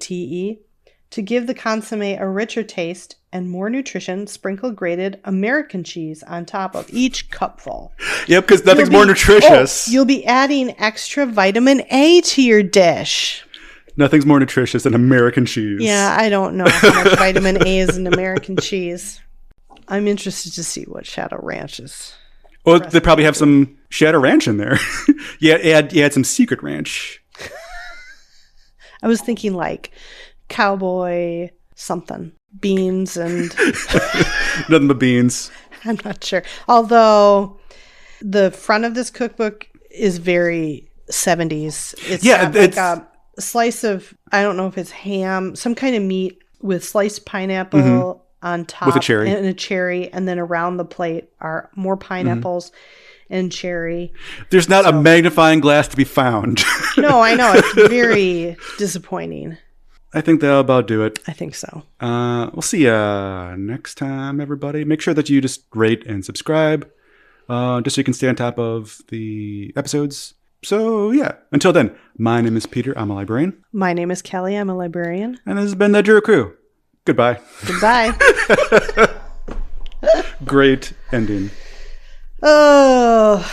to give the consomme a richer taste and more nutrition, sprinkle grated American cheese on top of each cupful. Yep, because nothing's more nutritious. You'll be adding extra vitamin A to your dish. Nothing's more nutritious than American cheese. Yeah, I don't know how much vitamin A is in American cheese. I'm interested to see what Shadow Ranch is. Well, they probably have some Shadow Ranch in there. add some Secret Ranch. I was thinking like cowboy something. Beans and... Nothing but beans. I'm not sure. Although the front of this cookbook is very 70s. It's like a slice of, I don't know if it's ham, some kind of meat with sliced pineapple on top. With a cherry. And a cherry. And then around the plate are more pineapples and cherry. There's not a magnifying glass to be found. No, I know. It's very disappointing. I think that'll about do it. I think so. We'll see you next time, everybody. Make sure that you just rate and subscribe, just so you can stay on top of the episodes. So, yeah. Until then, my name is Peter. I'm a librarian. My name is Kelly. I'm a librarian. And this has been the Drew Crew. Goodbye. Goodbye. Great ending. Oh...